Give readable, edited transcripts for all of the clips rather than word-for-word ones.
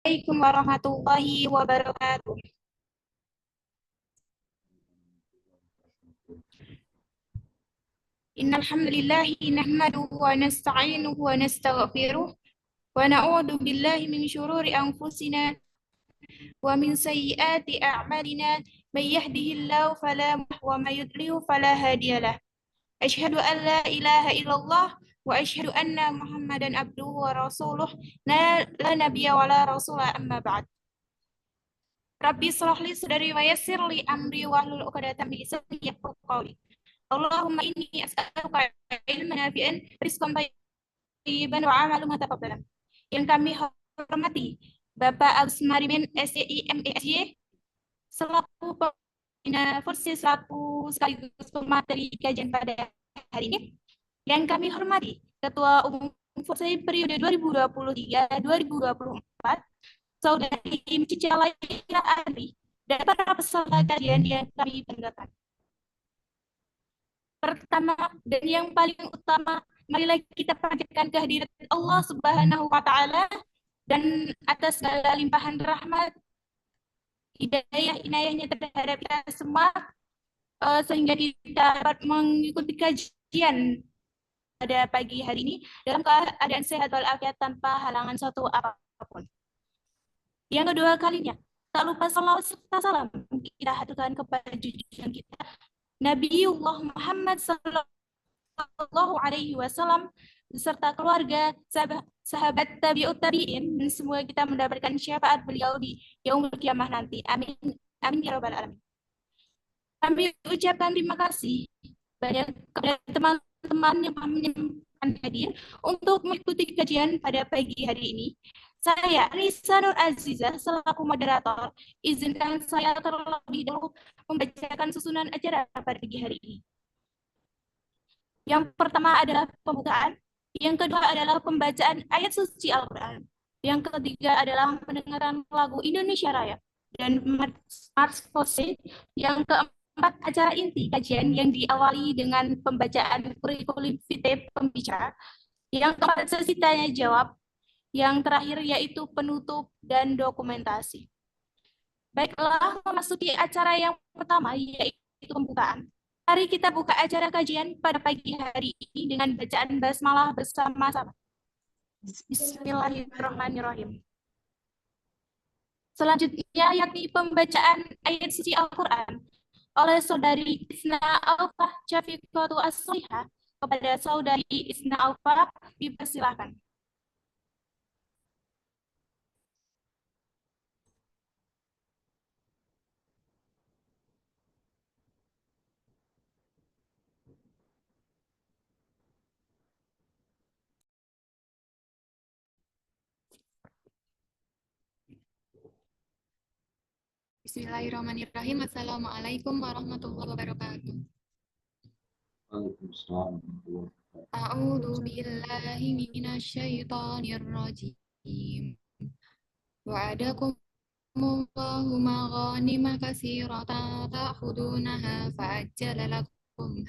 Assalamualaikum warahmatullahi wabarakatuh. Innal hamdalillah nahmaduhu wa nasta'inuhu wa nastaghfiruh wa na'udzu billahi min shururi anfusina wa min sayyiati a'malina may yahdihillahu fala mudilla wa may yudlil fala hadiyalah. Asyhadu an la ilaha illallah wa asyhadu anna Muhammadan abduhu wa rasuluh la nabiyya wa la rasula amma ba'd. Rabbi shrah li sadri wa yassir li amri wahlul 'uqdatam min lisani yafqahu qawli. Allahumma inni as'aluka ilman nafi'an, rizqan thayyiban wa amalan mutaqabbalan. Yang kami hormati Bapak Agus Marimin SIMESY selaku pembina Forsi selaku sekaligus pemateri kajian pada hari ini. Yang kami hormati Ketua Umum Forsi periode 2023-2024 Saudari Cici Laila Andri dan para peserta kajian yang kami banggakan. Pertama dan yang paling utama, marilah kita panjatkan kehadiran Allah Subhanahu wa Ta'ala dan atas segala limpahan rahmat, hidayah, inayahnya terhadap kita semua, sehingga kita dapat mengikuti kajian pada pagi hari ini dalam keadaan sehat walafiat tanpa halangan suatu apapun. Yang kedua kalinya, tak lupa salawat serta salam kita haturkan kepada junjungan kita Nabiullah Muhammad Sallallahu Alaihi Wasallam beserta keluarga, sahabat tabiut tabiin, dan semua kita mendapatkan syafaat beliau di yaumul kiamah nanti. Amin, amin ya robbal alamin. Kami ucapkan terima kasih banyak kepada teman-teman yang menyempatkan hadir untuk mengikuti kajian pada pagi hari ini. Saya, Risa Nur Aziza, selaku moderator, izinkan saya terlebih dahulu membacakan susunan acara pada pagi hari ini. Yang pertama adalah pembukaan, yang kedua adalah pembacaan ayat suci Al-Quran, yang ketiga adalah pendengaran lagu Indonesia Raya, dan Mars Pose, yang keempat acara inti kajian yang diawali dengan pembacaan kurikulum vitae pembicara, yang keempat sesi tanya jawab, yang terakhir yaitu penutup dan dokumentasi. Baiklah, memasuki acara yang pertama yaitu pembukaan. Mari kita buka acara kajian pada pagi hari ini dengan bacaan basmalah bersama-sama. Bismillahirrahmanirrahim. Selanjutnya yakni pembacaan ayat suci Al-Quran oleh saudari Isna Alfa Syafiqatu As-Solihah. Kepada saudari Isna Alfa dipersilahkan. Bismillahirrahmanirrahim. Assalamualaikum warahmatullahi wabarakatuh. Waalaikumsalam. A'udzu billahi minasyaitonir rajim. Wa'adakumullahu maghanima katsiratan ta'khudunaha fa'ajjalakum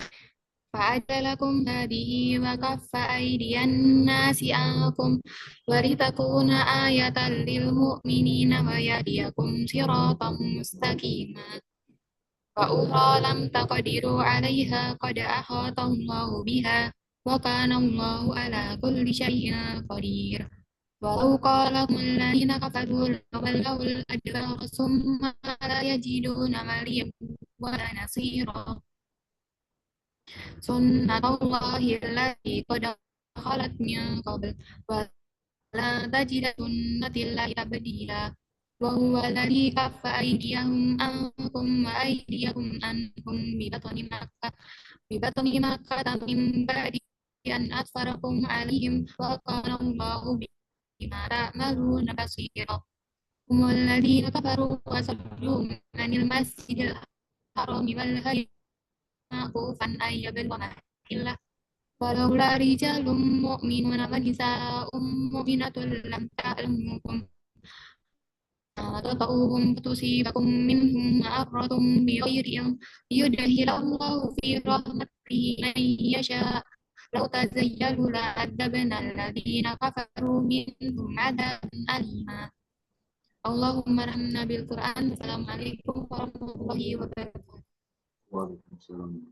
hadhihi wa kaffa aydiyan nasi ankum wa litakuna ayatan lil mu'minina wa yahdiyakum siratan mustaqima. Wa ukhra lam taqdiru 'alaiha qad ahata Allahu biha wa kana Allahu 'ala kulli syai'in qadir. Walau qala alladziina kafaru lawallawul adbara summa la yajiduna waliyyan wala nasira. Sunnatullahi allati qad khalat min qabl wa la tajida sunnatillahi tabdila. Wa huwa alladhi kaffa aydiyahum ankum wa aydiyakum ankum bi batni Makkah min ba'di an asfarakum 'alaihim wa kana Allahu bima ta'maluna basira. Humul ladzina kafaru wa saddu 'anil masjidil harami wal hadyi ma'kufan ayyabluwa mahillah. Walaula rijalun mu'minuna wa nisaa'un mu'minatun lam ta'lamuhum tata'uhum tusibakum minhum ma'arratun bighairi an yudkhilallahu fi rahmatihi man yasha'. Law tazayyalu la'adzabna alladhina kafaru minhum 'adzaban alima. Allahumma rahmna bil Quran. Assalamualaikum warahmatullahi wabarakatuh. Waalaikumsalam.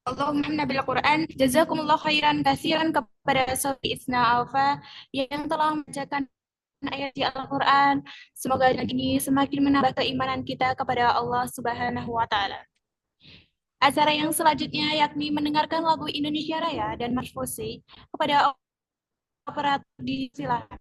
Allahumma bil Quran. Jazakumullah khairan katsiran kepada Sofi Isna Alfa yang telah membacakan ayat di Al-Quran. Semoga dengan ini semakin menambah keimanan kita kepada Allah Subhanahu wa Ta'ala. Acara yang selanjutnya yakni mendengarkan lagu Indonesia Raya dan March Fusi kepada operator di silakan.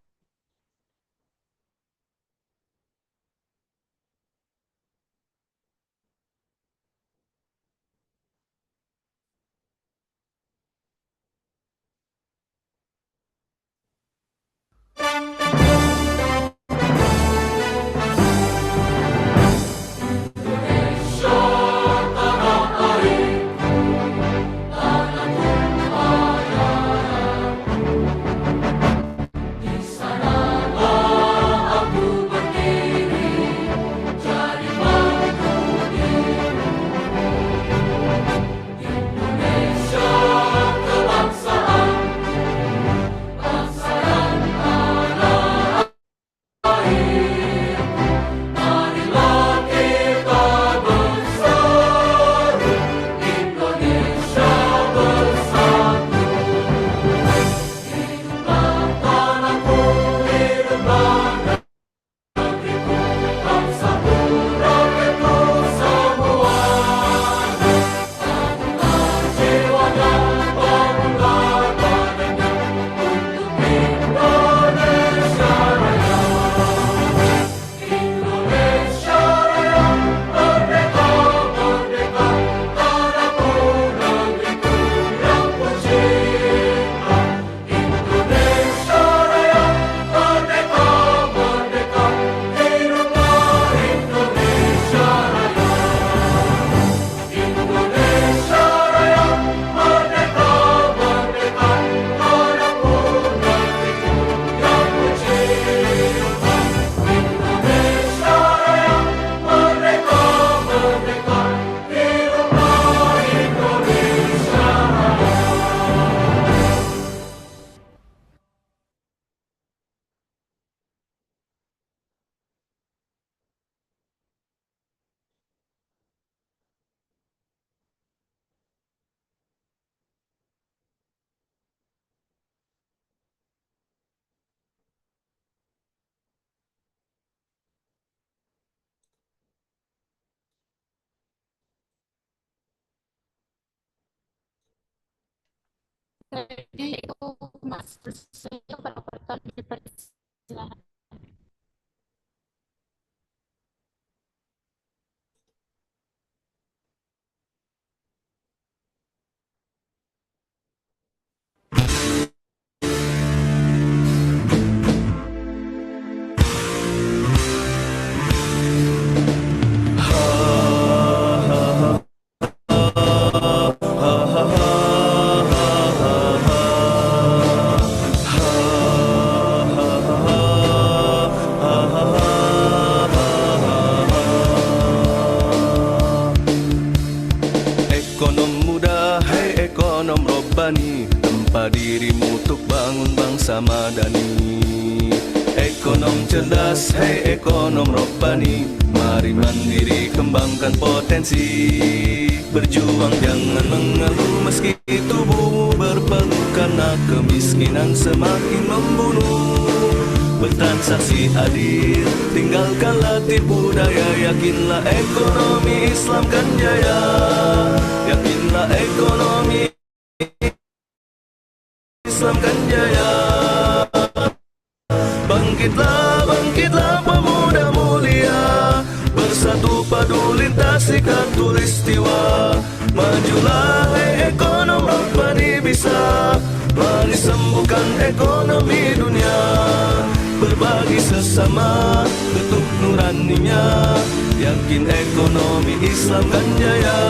Yaitu Mas Fusi kepada operator di silakan. Ekonom muda, hai ekonom robbani, tempa dirimu untuk bangun bangsa madani. Ekonom cerdas, hai ekonom robbani, mari mandiri kembangkan potensi. Berjuang jangan mengeluh meski tubuhmu berpeluh, karena kemiskinan semakin membunuh. Bertransaksi adil, tinggalkanlah tipu daya, yakinlah ekonomi Islam kan jaya. Yakinlah ekonomi Islam kan jaya. Bangkitlah, bangkitlah pemuda mulia, bersatu padu lintas ikat tulistiwa. Majulah hai ekonom robbani bisa, mari sembuhkan ekonomi dunia. Berbagi sesama ketuk nuraninya, yakin ekonomi Islam kan jaya.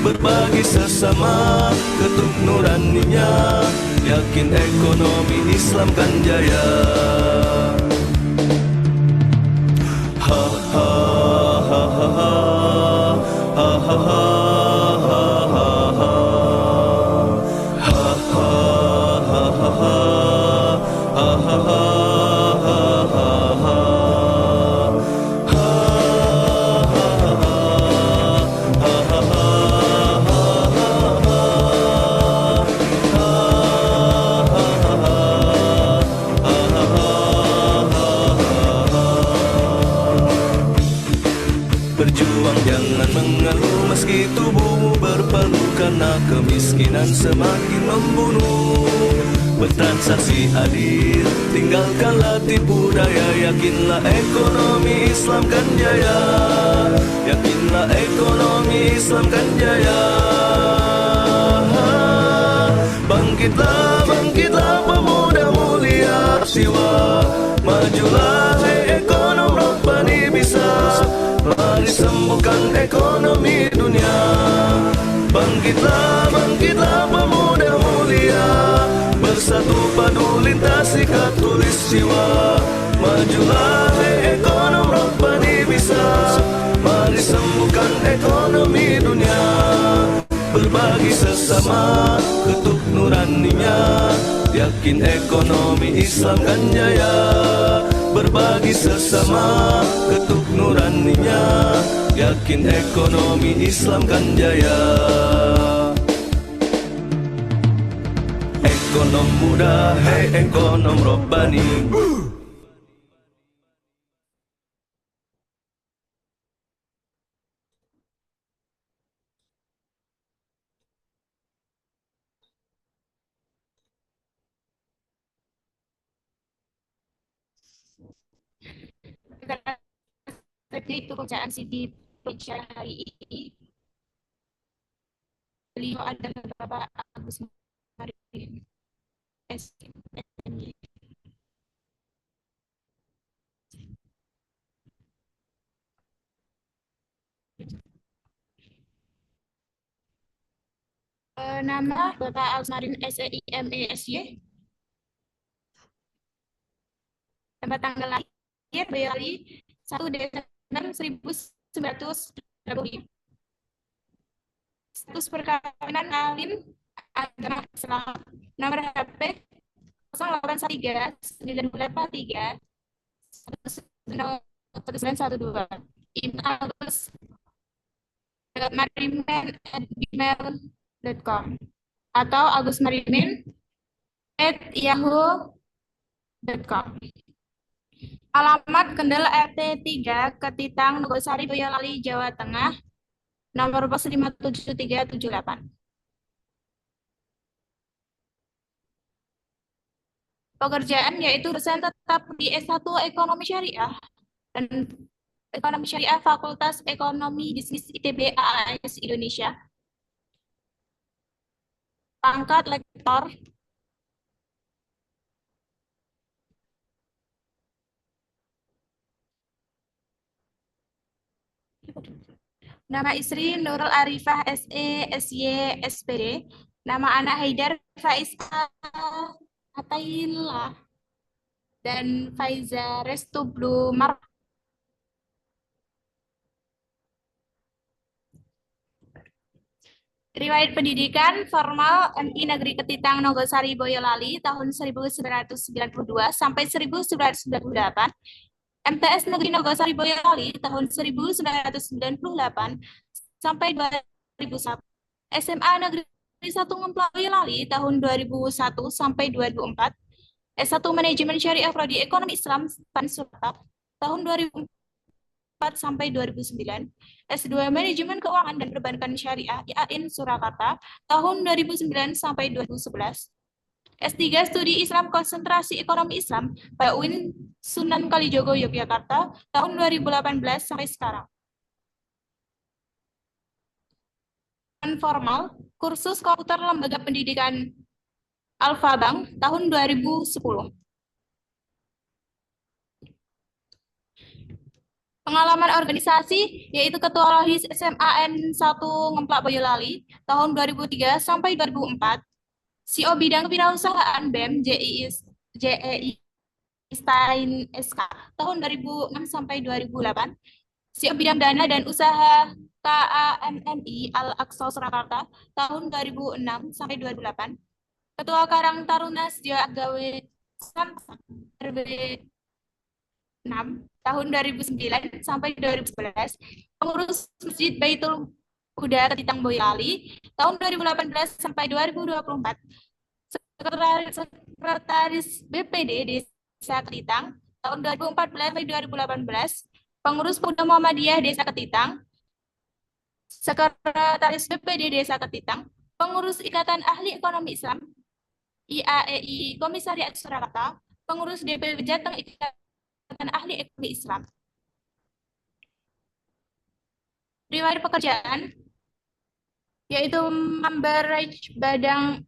Berbagi sesama ketuk nuraninya, yakin ekonomi Islam kan jaya. Ha ha ha ha ha ha ha ha. Berjuang jangan mengeluh meski tubuhmu berpeluh, karena kemiskinan semakin membunuh. Bertransaksi adil, tinggalkanlah tipu daya, yakinlah ekonomi Islam kan jaya. Yakinlah ekonomi Islam kan jaya. Bangkitlah, bangkitlah pemuda mulia siwa, majulah hai ekonom Rabbani bisa. Mari sembuhkan ekonomi dunia. Bangkitlah, bangkitlah pemuda mulia, bersatu padu lintasi tulis jiwa. Majulah hai ekonom Rabbani bisa. Mari sembuhkan ekonomi dunia. Berbagi sesama ketuk nuraninya, yakin ekonomi Islam kan jaya. Berbagi sesama ketuk nuraninya, yakin ekonomi Islam kan jaya. Ekonom muda, hei ekonom Rabbani. Seperti itu bacaan Siti Pencarian hari ini. Beliau adalah Bapak Agus Marin SMY. Nama Bapak Agus Marin SEIMESY. Tempat tanggal lahir Boyolali 1 Desember 1995. Status perkawinan alim agama Islam. Nomor HP 0813 983 1912. Email agusmarimin@gmail.com atau agusmarimin@yahoo.com. Alamat Kendal RT 3 Ketitang, Nogosari, Boyolali, Jawa Tengah, nomor pos 57378. Pekerjaan yaitu dosen tetap di S1 Ekonomi Syariah dan Ekonomi Syariah Fakultas Ekonomi Bisnis ITB AAS Indonesia. Pangkat lektor. Nama istri Nurul Arifah SE SY SPD. Nama anak Haidar Faiz Ataillah dan Faiza Restu Blumar. Riwayat pendidikan formal MI Negeri Ketitang Nogosari Boyolali tahun 1992 sampai 1998. MTS Negeri Nogosari Boyolali tahun 1998 sampai 2001. SMA Negeri 1 Ngemplak Boyolali tahun 2001 sampai 2004. S1 Manajemen Syariah Prodi Ekonomi Islam PAN Surakarta tahun 2004 sampai 2009. S2 Manajemen Keuangan dan Perbankan Syariah IAIN Surakarta tahun 2009 sampai 2011. S3 Studi Islam Konsentrasi Ekonomi Islam pada UIN Sunan Kalijogo Yogyakarta tahun 2018 sampai sekarang. Formal, kursus komputer Lembaga Pendidikan Alfa-Bank tahun 2010. Pengalaman organisasi yaitu Ketua Rohis SMA N1 Ngemplak Boyolali tahun 2003 sampai 2004. CO Bidang Kewirausahaan BEM JEI Stein SK tahun 2006 sampai 2008. CO Bidang Dana dan Usaha KAMMI Al-Aqsa Surakarta tahun 2006 sampai 2008. Ketua Karang Taruna Sejak Gawe Samsat RW 6 tahun 2009 sampai 2011. Pengurus Masjid Baitul Huda Ketitang Boyolali tahun 2018 sampai 2024. Sekretaris BPD Desa Ketitang tahun 2014 sampai 2018. Pengurus Pemuda Muhammadiyah Desa Ketitang, Sekretaris BPD Desa Ketitang, Pengurus Ikatan Ahli Ekonomi Islam IAEI Komisariat Surakarta, Pengurus DPW Jateng Ikatan Ahli Ekonomi Islam. Riwayat pekerjaan yaitu Mambaraj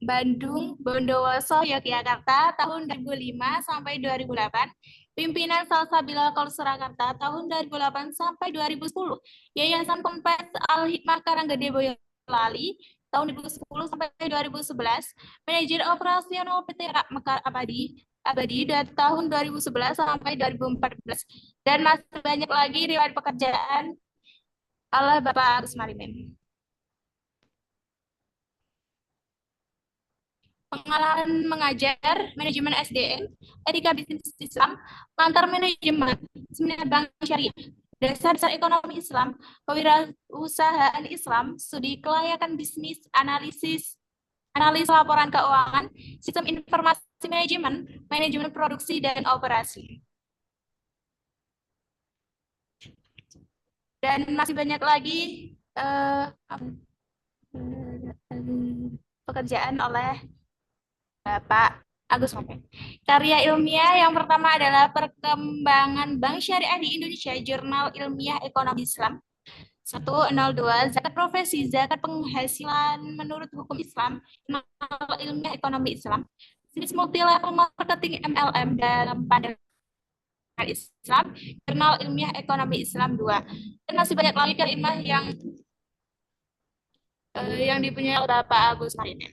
Bandung Bondowoso Yogyakarta tahun 2005 sampai 2008. Pimpinan Salsabila Kol Surakarta tahun 2008 sampai 2010. Yayasan Ponpes Al Hikmah Karanggede Boyolali tahun 2010 sampai 2011. Manajer operasional PT Mekar Abadi dari tahun 2011 sampai 2014. Dan masih banyak lagi riwayat pekerjaan oleh Bapak Agus Marimin. Pengalaman mengajar, manajemen SDM, etika bisnis Islam, pengantar manajemen, seminar bank syariah, dasar ekonomi Islam, kewirausahaan Islam, studi kelayakan bisnis, analis laporan keuangan, sistem informasi manajemen, manajemen produksi dan operasi. Dan masih banyak lagi pekerjaan oleh Bapak Agus Marimin. Karya ilmiah yang pertama adalah Perkembangan Bank Syariah di Indonesia, Jurnal Ilmiah Ekonomi Islam. 102, Zakat Profesi, Zakat Penghasilan menurut Hukum Islam, Jurnal Ilmiah Ekonomi Islam. Bisnis Multilevel Marketing MLM dalam Pandangan Islam, Jurnal Ilmiah Ekonomi Islam 2. Dan masih banyak lagi karya ilmiah yang dipunyai oleh Bapak Agus Marimin.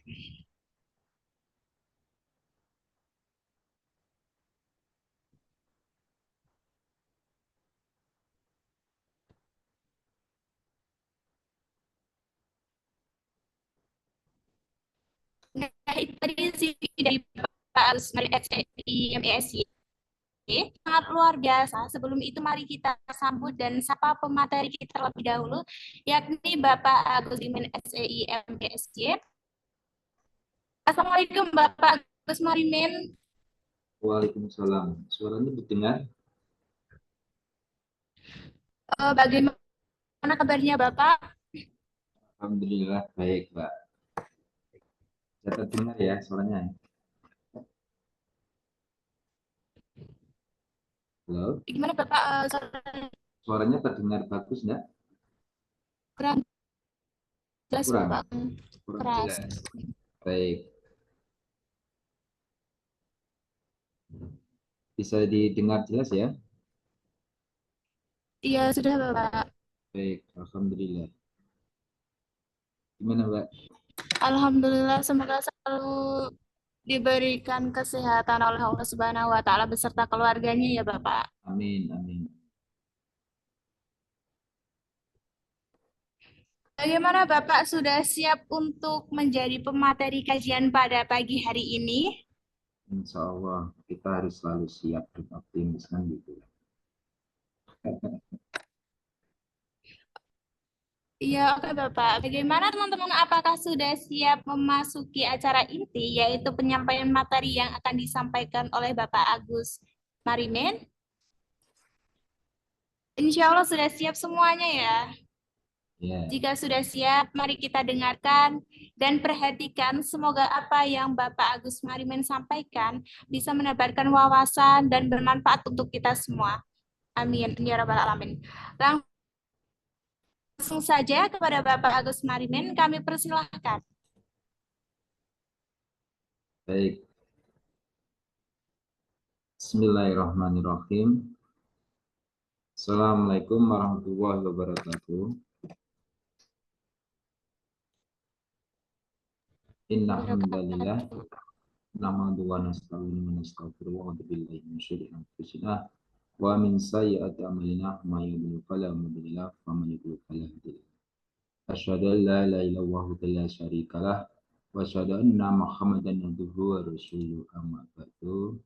Nah, itu tadi CV dari Pak Agus Marimin SEI MESY. Sangat luar biasa. Sebelum itu mari kita sambut dan sapa pemateri kita terlebih dahulu, yakni Bapak Agus Marimin SEI MESY. Assalamualaikum Bapak Agus Marimin. Waalaikumsalam. Suaranya didengar? Bagaimana kabarnya Bapak? Alhamdulillah baik, Mbak. Bisa terdengar ya suaranya? Halo? Gimana Bapak? Suaranya terdengar bagus enggak? Kurang jelas Kurang. Bapak. Kurang Keras. jelas. Baik. Bisa didengar jelas ya? Iya, sudah Bapak. Baik, alhamdulillah. Gimana, Mbak? Alhamdulillah, semoga selalu diberikan kesehatan oleh Allah Subhanahu wa taala beserta keluarganya ya Bapak. Amin, amin. Bagaimana Bapak sudah siap untuk menjadi pemateri kajian pada pagi hari ini? Insya Allah kita harus selalu siap dan optimis kan gitu. Iya, oke Bapak. Bagaimana teman-teman, apakah sudah siap memasuki acara inti, yaitu penyampaian materi yang akan disampaikan oleh Bapak Agus Marimin? Insya Allah sudah siap semuanya ya. Ya, Jika sudah siap, mari kita dengarkan dan perhatikan. Semoga apa yang Bapak Agus Marimin sampaikan bisa menebarkan wawasan dan bermanfaat untuk kita semua. Amin. Ya Rabbal Alamin. Langsung saja kepada Bapak Agus Marimin, kami persilahkan. baik. Bismillahirrahmanirrahim. Assalamualaikum warahmatullahi wabarakatuh. Inna hamdalillah nahmaduhu wa nasta'inuhu wa nastaghfiruh wa na'udzu billahi min syururi anfusina wa min sayyiati a'malina may yahdihillahu fala mudilla lahu wa may yudlil fala hadiya lahu. Asyhadu an la ilaha illallah wa la syarika lah wa asyhadu anna Muhammadan abduhu wa rasuluh amma ba'du.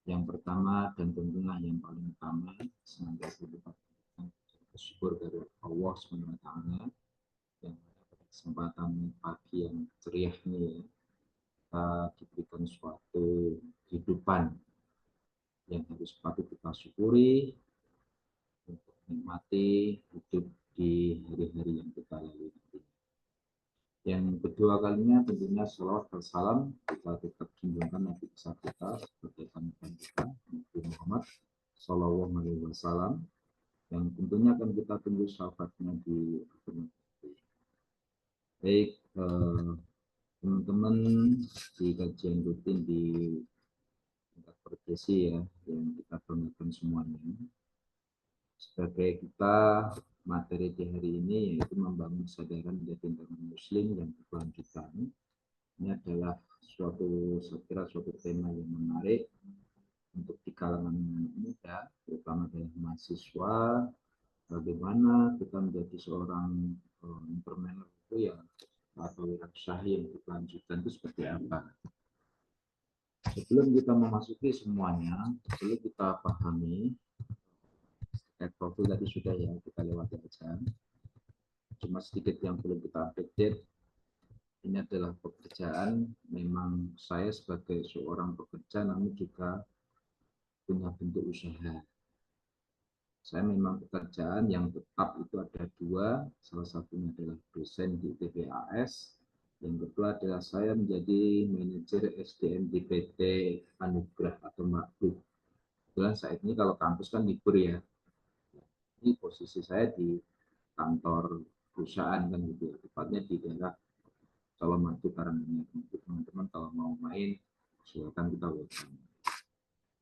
Yang pertama dan tentunya yang paling utama, senantiasa bersyukur dari Allah SWT yang pada kesempatan pagi yang ceria ini kita diberikan suatu kehidupan yang harus patut kita syukuri untuk menikmati hidup di hari-hari yang kita lalui nanti. Yang kedua kalinya tentunya salawat dan salam kita tetap junjungkan Nabi besar kita sebagai panutan kita Nabi Muhammad Sallallahu Alaihi Wasallam yang tentunya akan kita tunggu syafaatnya di akhir nanti. Baik teman-teman di kajian rutin di tingkat progresi ya yang kita banggakan semuanya. Sebagai kita materi di hari ini yaitu membangun kesadaran menjadi insan muslim yang berkelanjutan. Ini adalah saya kira suatu tema yang menarik untuk di kalangan muda, terutama dari mahasiswa. Bagaimana kita menjadi seorang entrepreneur itu ya atau wirausaha yang berkelanjutan itu seperti apa? Sebelum kita memasuki semuanya, perlu kita pahami. Profil tadi sudah ya kita lewati aja. Cuma sedikit yang perlu kita update. Ini adalah pekerjaan. Memang saya sebagai seorang pekerja, namun juga punya bentuk usaha. Saya memang pekerjaan yang tetap itu ada dua. Salah satunya adalah dosen di TPAS. Yang kedua adalah saya menjadi manajer SDM di PT Anugrah atau Makhluk. Kebetulan saat ini kalau kampus kan libur ya. Ini posisi saya di kantor perusahaan kan gitu ya, tepatnya di daerah Colomadu Karanganyar. Teman-teman kalau mau main silakan kita welcome.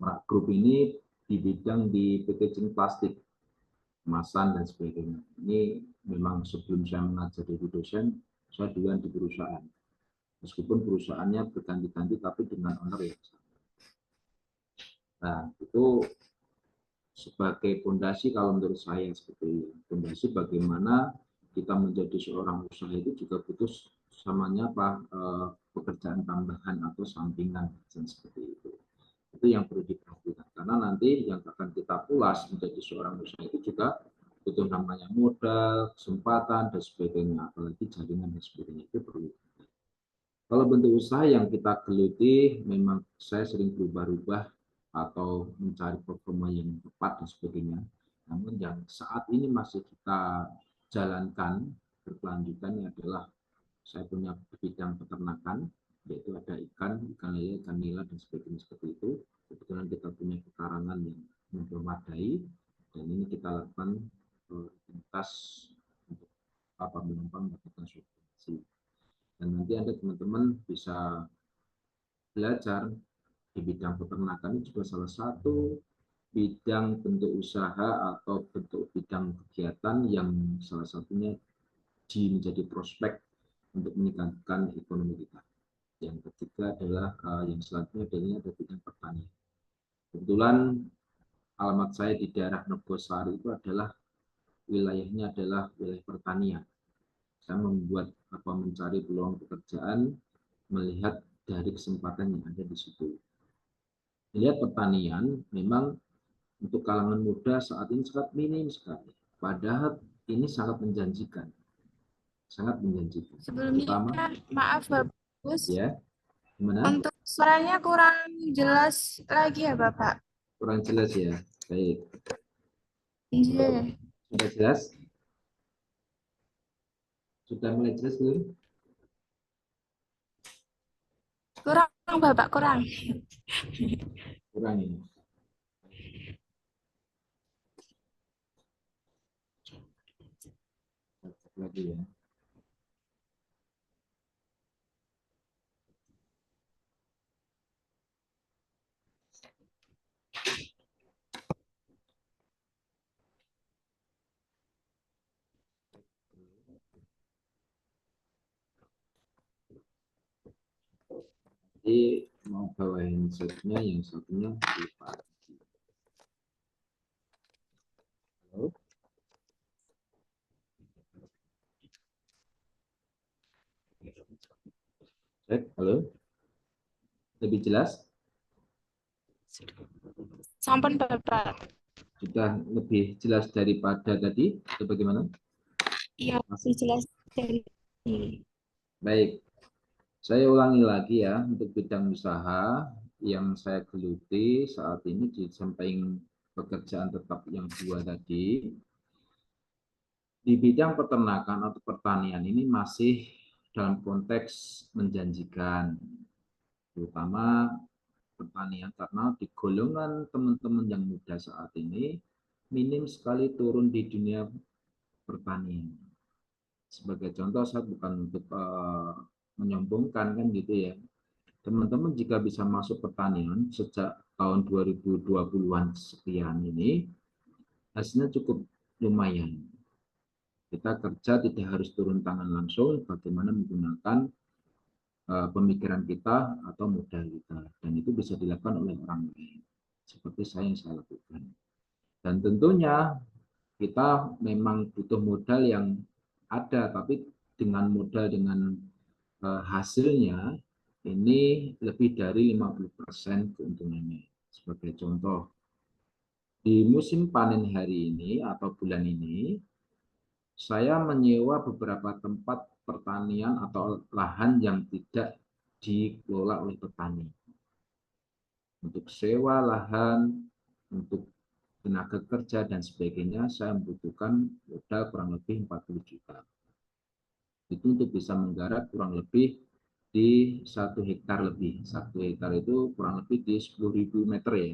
Merak Group ini di bidang di packaging plastik, kemasan dan sebagainya. Ini memang sebelum saya mengajar jadi dosen, saya duluan di perusahaan. Meskipun perusahaannya berganti-ganti tapi dengan owner yang sama. Nah, itu sebagai fondasi kalau menurut saya seperti fondasi bagaimana kita menjadi seorang usaha itu juga butuh samanya apa pekerjaan tambahan atau sampingan dan seperti itu. Itu yang perlu diperhatikan karena nanti yang akan kita pulas menjadi seorang usaha itu juga butuh namanya modal, kesempatan dan sebagainya, apalagi jaringan dan sebagainya itu perlu. Kalau bentuk usaha yang kita geluti memang saya sering berubah-ubah atau mencari performa yang tepat dan sebagainya. Namun yang saat ini masih kita jalankan berkelanjutan adalah saya punya bidang peternakan, yaitu ada ikan lele, ikan nila dan sebagainya seperti itu. Kebetulan kita punya pekarangan yang memadai dan ini kita lakukan lintas untuk penumpang mendapatkan subsidi. Dan nanti Anda teman-teman bisa belajar di bidang peternakan itu juga salah satu bidang bentuk usaha atau bentuk bidang kegiatan yang salah satunya menjadi prospek untuk meningkatkan ekonomi kita. Yang ketiga adalah yang selanjutnya ada bidang pertanian. Kebetulan alamat saya di daerah Negosari itu adalah wilayahnya adalah wilayah pertanian. Saya membuat mencari peluang pekerjaan melihat dari kesempatan yang ada di situ. Lihat pertanian memang untuk kalangan muda saat ini sangat minim sekali. Padahal ini sangat menjanjikan. Sangat menjanjikan. Sebelumnya, maaf Bagus. Ya, gimana? Untuk suaranya kurang jelas lagi ya Bapak. Kurang jelas ya. Baik. Iya. Sudah jelas? Sudah mulai jelas belum? Kurang Bapak, kurang. Kurang ini. Lagi ya. Jadi mau bawa handsetnya, yang satunya lupa. Halo? Cek, halo? Lebih jelas? Sampun Bapak. Sudah lebih jelas daripada tadi atau bagaimana? Iya, masih jelas dari Baik, saya ulangi lagi ya untuk bidang usaha yang saya geluti saat ini di samping pekerjaan tetap yang dua tadi. Di bidang peternakan atau pertanian ini masih dalam konteks menjanjikan, terutama pertanian karena di golongan teman-teman yang muda saat ini minim sekali turun di dunia pertanian. Sebagai contoh, saya bukan untuk menyombongkan kan gitu ya. Teman-teman jika bisa masuk pertanian sejak tahun 2020-an sekian ini, hasilnya cukup lumayan. Kita kerja tidak harus turun tangan langsung, bagaimana menggunakan pemikiran kita atau modal kita. Dan itu bisa dilakukan oleh orang lain. Seperti saya yang saya lakukan. Dan tentunya kita memang butuh modal yang ada, tapi dengan modal dengan hasilnya ini lebih dari 50% keuntungannya. Sebagai contoh, di musim panen hari ini atau bulan ini, saya menyewa beberapa tempat pertanian atau lahan yang tidak dikelola oleh petani. Untuk sewa lahan, untuk tenaga kerja dan sebagainya, saya membutuhkan modal kurang lebih 40 juta. Itu untuk bisa menggarap kurang lebih di 1 hektar lebih. 1 hektar itu kurang lebih di 10.000 meter ya.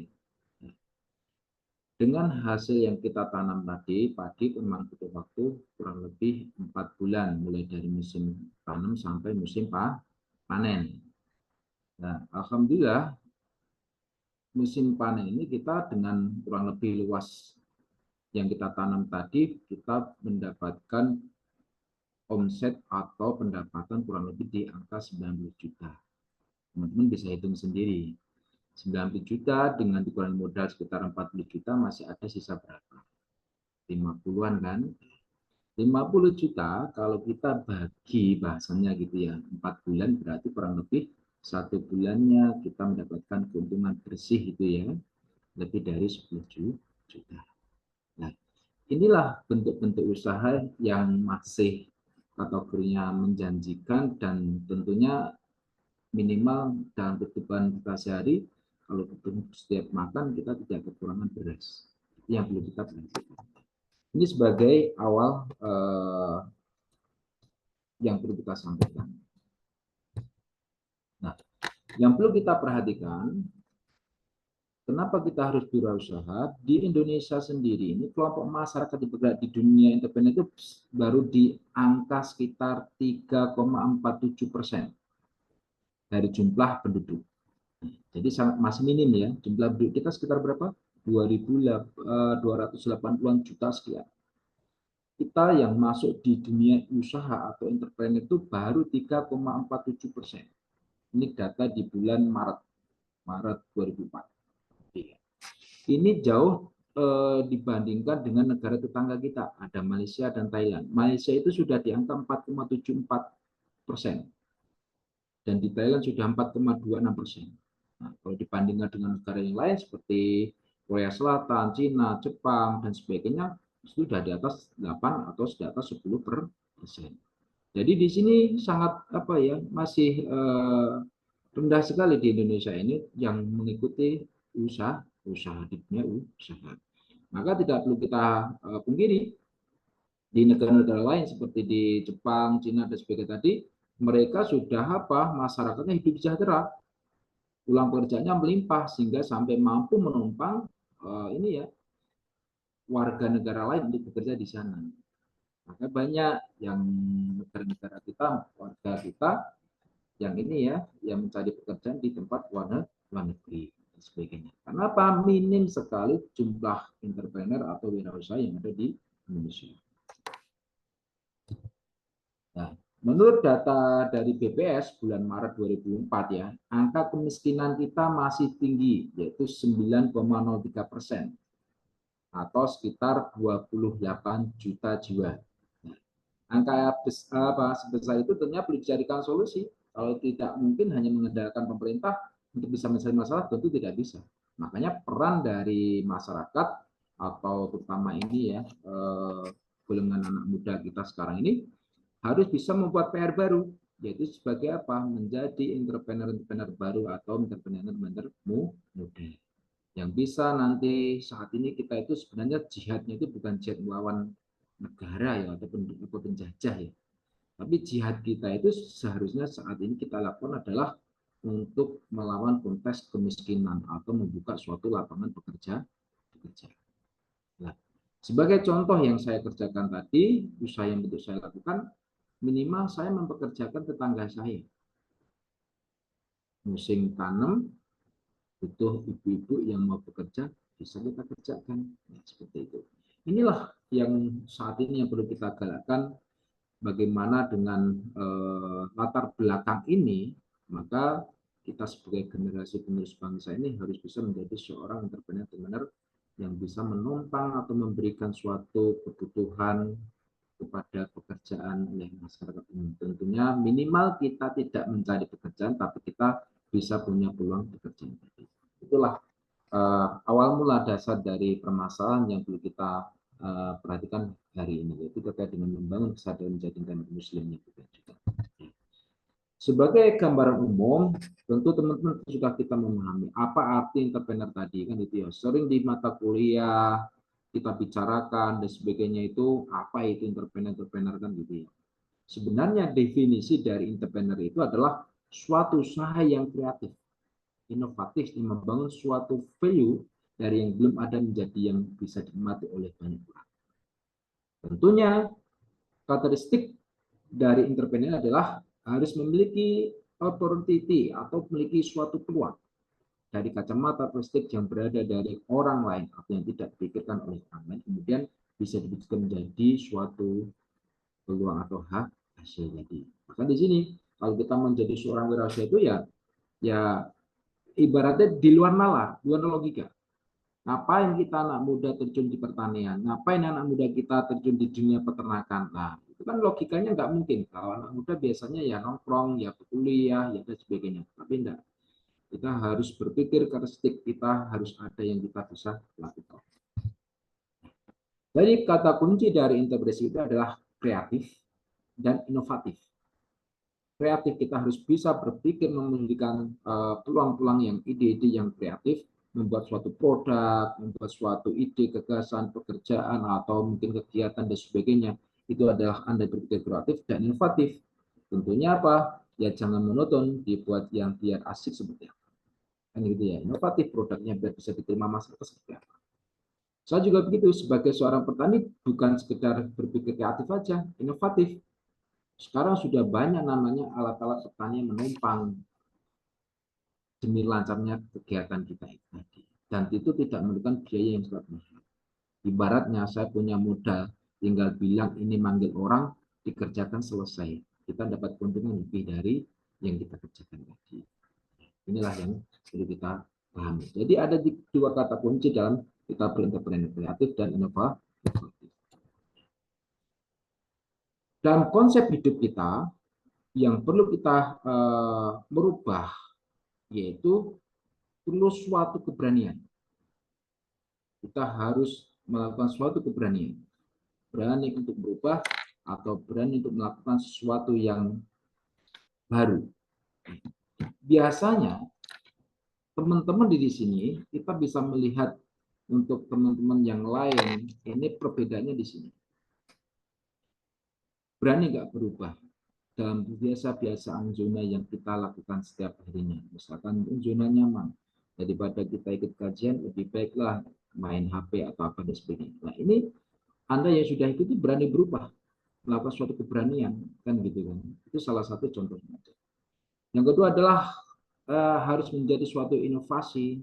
Dengan hasil yang kita tanam tadi, padi memang butuh waktu kurang lebih 4 bulan, mulai dari musim tanam sampai musim panen. Nah, alhamdulillah musim panen ini kita dengan kurang lebih luas yang kita tanam tadi, kita mendapatkan omset atau pendapatan kurang lebih di angka 90 juta. Teman-teman bisa hitung sendiri. 90 juta dengan dikurangi modal sekitar 40 juta masih ada sisa berapa? 50-an kan? 50 juta kalau kita bagi bahasanya gitu ya, 4 bulan berarti kurang lebih 1 bulannya kita mendapatkan keuntungan bersih itu ya, lebih dari 10 juta. Nah, inilah bentuk-bentuk usaha yang masih kategorinya menjanjikan dan tentunya minimal dalam kehidupan kita sehari, kalau setiap makan kita tidak kekurangan beras. Yang perlu kita perhatikan. Ini sebagai awal yang perlu kita sampaikan. Nah, yang perlu kita perhatikan, kenapa kita harus berwirausaha? Di Indonesia sendiri ini kelompok masyarakat yang bergerak di dunia independen itu baru di angka sekitar 3,47% dari jumlah penduduk. Jadi sangat masih minim ya, jumlah penduduk kita sekitar berapa? 2.280-an juta sekian. Kita yang masuk di dunia usaha atau entrepreneur itu baru 3,47%. Ini data di bulan Maret 2004. Ini jauh dibandingkan dengan negara tetangga kita, ada Malaysia dan Thailand. Malaysia itu sudah di angka 4,74%. Dan di Thailand sudah 4,26%. Nah, kalau dibandingkan dengan negara yang lain seperti Korea Selatan, Cina, Jepang, dan sebagainya, sudah di atas 8 atau di atas 10%. Jadi di sini sangat masih rendah sekali di Indonesia ini yang mengikuti usaha di dunia usaha. Maka tidak perlu kita pungkiri di negara-negara lain seperti di Jepang, Cina, dan sebagainya tadi, mereka sudah masyarakatnya hidup sejahtera, pulang kerjanya melimpah sehingga sampai mampu menumpang warga negara lain untuk bekerja di sana. Maka banyak yang negara-negara kita, warga kita yang yang mencari pekerjaan di tempat luar negeri dan sebagainya. Kenapa? Minim sekali jumlah entrepreneur atau wirausaha yang ada di Indonesia. Nah, Menurut data dari BPS bulan Maret 2004 ya, angka kemiskinan kita masih tinggi, yaitu 9,03% atau sekitar 28 juta jiwa. Nah, angka sebesar itu tentunya perlu dicarikan solusi. Kalau tidak mungkin hanya mengandalkan pemerintah untuk bisa menyelesaikan masalah, tentu tidak bisa. Makanya peran dari masyarakat atau terutama ini ya golongan anak muda kita sekarang ini harus bisa membuat PR baru, yaitu sebagai apa? Menjadi entrepreneur-entrepreneur baru atau entrepreneur-entrepreneur muda. Yang bisa nanti saat ini kita itu sebenarnya jihadnya itu bukan jihad melawan negara ya ataupun penjajah ya. Tapi jihad kita itu seharusnya saat ini kita lakukan adalah untuk melawan konteks kemiskinan atau membuka suatu lapangan pekerjaan. Nah, sebagai contoh yang saya kerjakan tadi, usaha yang bentuk saya lakukan, minimal saya mempekerjakan tetangga saya. Musim tanam, butuh ibu-ibu yang mau bekerja, bisa kita kerjakan. Ya, seperti itu. Inilah yang saat ini yang perlu kita galakkan, bagaimana dengan latar belakang ini, maka kita sebagai generasi penerus bangsa ini harus bisa menjadi seorang entrepreneur yang bisa menumpang atau memberikan suatu kebutuhan kepada pekerjaan oleh masyarakat umum. Tentunya minimal kita tidak mencari pekerjaan, tapi kita bisa punya peluang pekerjaan. Itulah awal mula dasar dari permasalahan yang perlu kita perhatikan hari ini, yaitu terkait dengan membangun kesadaran menjadi internet muslim yang juga. Sebagai gambaran umum, tentu teman-teman sudah kita memahami apa arti entrepreneur tadi kan itu ya. Sering di mata kuliah kita bicarakan dan sebagainya itu apa itu entrepreneur kan gitu ya. Sebenarnya definisi dari entrepreneur itu adalah suatu usaha yang kreatif, inovatif, yang membangun suatu value dari yang belum ada menjadi yang bisa dinikmati oleh banyak orang. Tentunya karakteristik dari entrepreneur adalah harus memiliki opportunity atau memiliki suatu peluang dari kacamata perspektif yang berada dari orang lain atau yang tidak dipikirkan oleh orang lain, kemudian bisa diwujudkan menjadi suatu peluang atau hak hasil jadi. Maka di sini kalau kita menjadi seorang wirausaha itu ya ibaratnya di luar nalar, luar logika. Ngapain kita anak muda terjun di pertanian? Ngapain anak muda kita terjun di dunia peternakan? Nah, itu kan logikanya nggak mungkin. Kalau anak muda biasanya ya nongkrong, ya kuliah, ya dan sebagainya. Tapi enggak. Kita harus berpikir karakteristik kita harus ada yang kita bisa lakukan. Jadi kata kunci dari integrasi itu adalah kreatif dan inovatif. Kreatif kita harus bisa berpikir memberikan peluang-peluang yang ide-ide yang kreatif, membuat suatu produk, membuat suatu ide, gagasan, pekerjaan, atau mungkin kegiatan dan sebagainya. Itu adalah Anda berpikir kreatif dan inovatif. Tentunya apa? Ya jangan monoton, dibuat yang biar asik seperti apa. Kan gitu ya, inovatif produknya biar bisa diterima masyarakat seperti apa. Saya juga begitu, sebagai seorang petani bukan sekedar berpikir kreatif saja, inovatif. Sekarang sudah banyak namanya alat-alat pertanian menumpang demi lancarnya kegiatan kita tadi. Dan itu tidak memerlukan biaya yang sangat mahal. Ibaratnya saya punya modal, tinggal bilang ini manggil orang, dikerjakan selesai. Kita dapat keuntungan lebih dari yang kita kerjakan tadi. Inilah yang perlu kita pahami. Jadi ada dua kata kunci dalam kita berentrepreneur, kreatif dan inovatif. Dalam konsep hidup kita, yang perlu kita merubah yaitu perlu suatu keberanian. Kita harus melakukan suatu keberanian. Berani untuk berubah atau berani untuk melakukan sesuatu yang baru. Biasanya teman-teman di sini kita bisa melihat untuk teman-teman yang lain ini perbedaannya di sini. Berani nggak berubah dalam biasa-biasaan zona yang kita lakukan setiap harinya. Misalkan zona nyaman, daripada kita ikut kajian lebih baiklah main HP atau apa dan sebagainya. Nah ini Anda yang sudah ikuti berani berubah, melakukan suatu keberanian kan gitu kan. Itu salah satu contohnya. Yang kedua adalah harus menjadi suatu inovasi.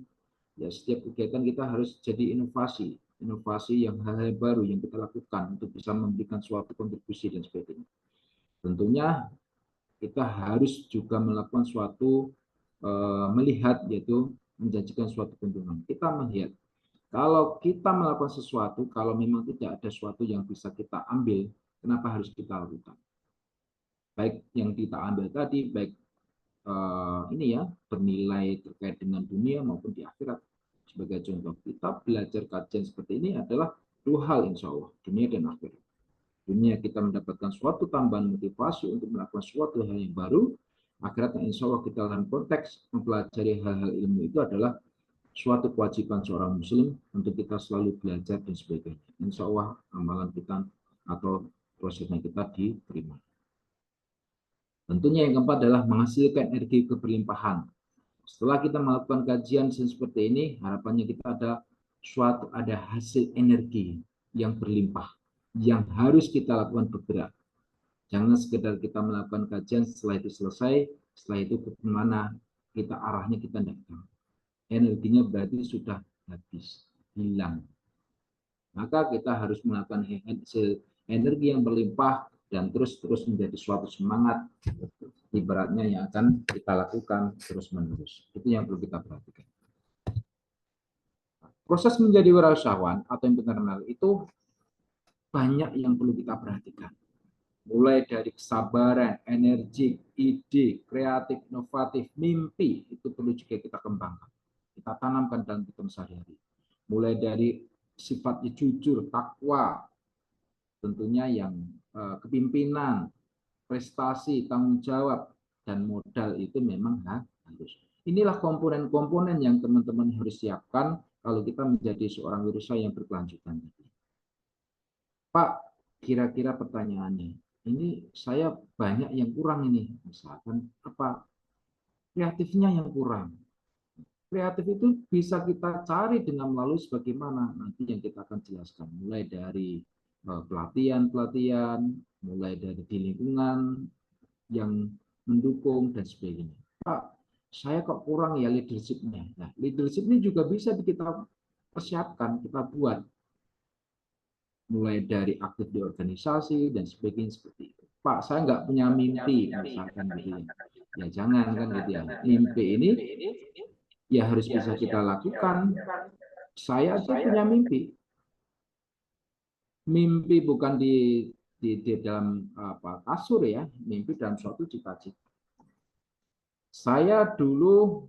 Ya setiap kegiatan kita harus jadi inovasi yang hal-hal baru yang kita lakukan untuk bisa memberikan suatu kontribusi dan sebagainya. Tentunya kita harus juga melakukan suatu melihat, yaitu menjanjikan suatu keuntungan. Kita melihat kalau kita melakukan sesuatu, kalau memang tidak ada sesuatu yang bisa kita ambil, kenapa harus kita lakukan? Baik yang kita ambil tadi, baik ini ya, bernilai terkait dengan dunia maupun di akhirat. Sebagai contoh, kita belajar kajian seperti ini adalah dua hal insya Allah, dunia dan akhirat. Dunia kita mendapatkan suatu tambahan motivasi untuk melakukan suatu hal yang baru. Akhirat yang insya Allah kita dalam konteks mempelajari hal-hal ilmu itu adalah suatu kewajiban seorang muslim untuk kita selalu belajar dan sebagainya. Insya Allah amalan kita atau prosesnya kita diterima. Tentunya yang keempat adalah menghasilkan energi keberlimpahan. Setelah kita melakukan kajian seperti ini, harapannya kita ada hasil energi yang berlimpah, yang harus kita lakukan bergerak. Jangan sekedar kita melakukan kajian, setelah itu selesai, setelah itu kemana kita arahnya kita tidak tahu. Energinya berarti sudah habis, hilang. Maka kita harus melakukan energi yang berlimpah dan terus menjadi suatu semangat ibaratnya yang akan kita lakukan terus-menerus. Itu yang perlu kita perhatikan. Proses menjadi wirausahawan atau entrepreneur itu banyak yang perlu kita perhatikan. Mulai dari kesabaran, energi, ide, kreatif, inovatif, mimpi, itu perlu juga kita kembangkan. Kita tanamkan dalam hidup sehari-hari. Mulai dari sifatnya jujur, takwa, tentunya yang kepimpinan, prestasi, tanggung jawab, dan modal itu memang harus. Inilah komponen-komponen yang teman-teman harus siapkan kalau kita menjadi seorang wirausaha yang berkelanjutan. Pak, kira-kira pertanyaannya, ini saya banyak yang kurang ini, misalkan apa? Kreatifnya yang kurang. Kreatif itu bisa kita cari dengan melalui sebagaimana nanti yang kita akan jelaskan, mulai dari pelatihan, mulai dari di lingkungan yang mendukung dan sebagainya. Pak, saya kok kurang ya leadership-nya. Nah, leadership ini juga bisa kita persiapkan, kita buat. Mulai dari aktif di organisasi dan sebagainya seperti itu. Pak, saya nggak punya mimpi, misalkan gitu ya. Ya jangan kan gitu ya. Mimpi ini ya harus bisa kita lakukan. Saya aja punya mimpi. Mimpi bukan di dalam kasur ya, mimpi dalam suatu cita-cita. Saya dulu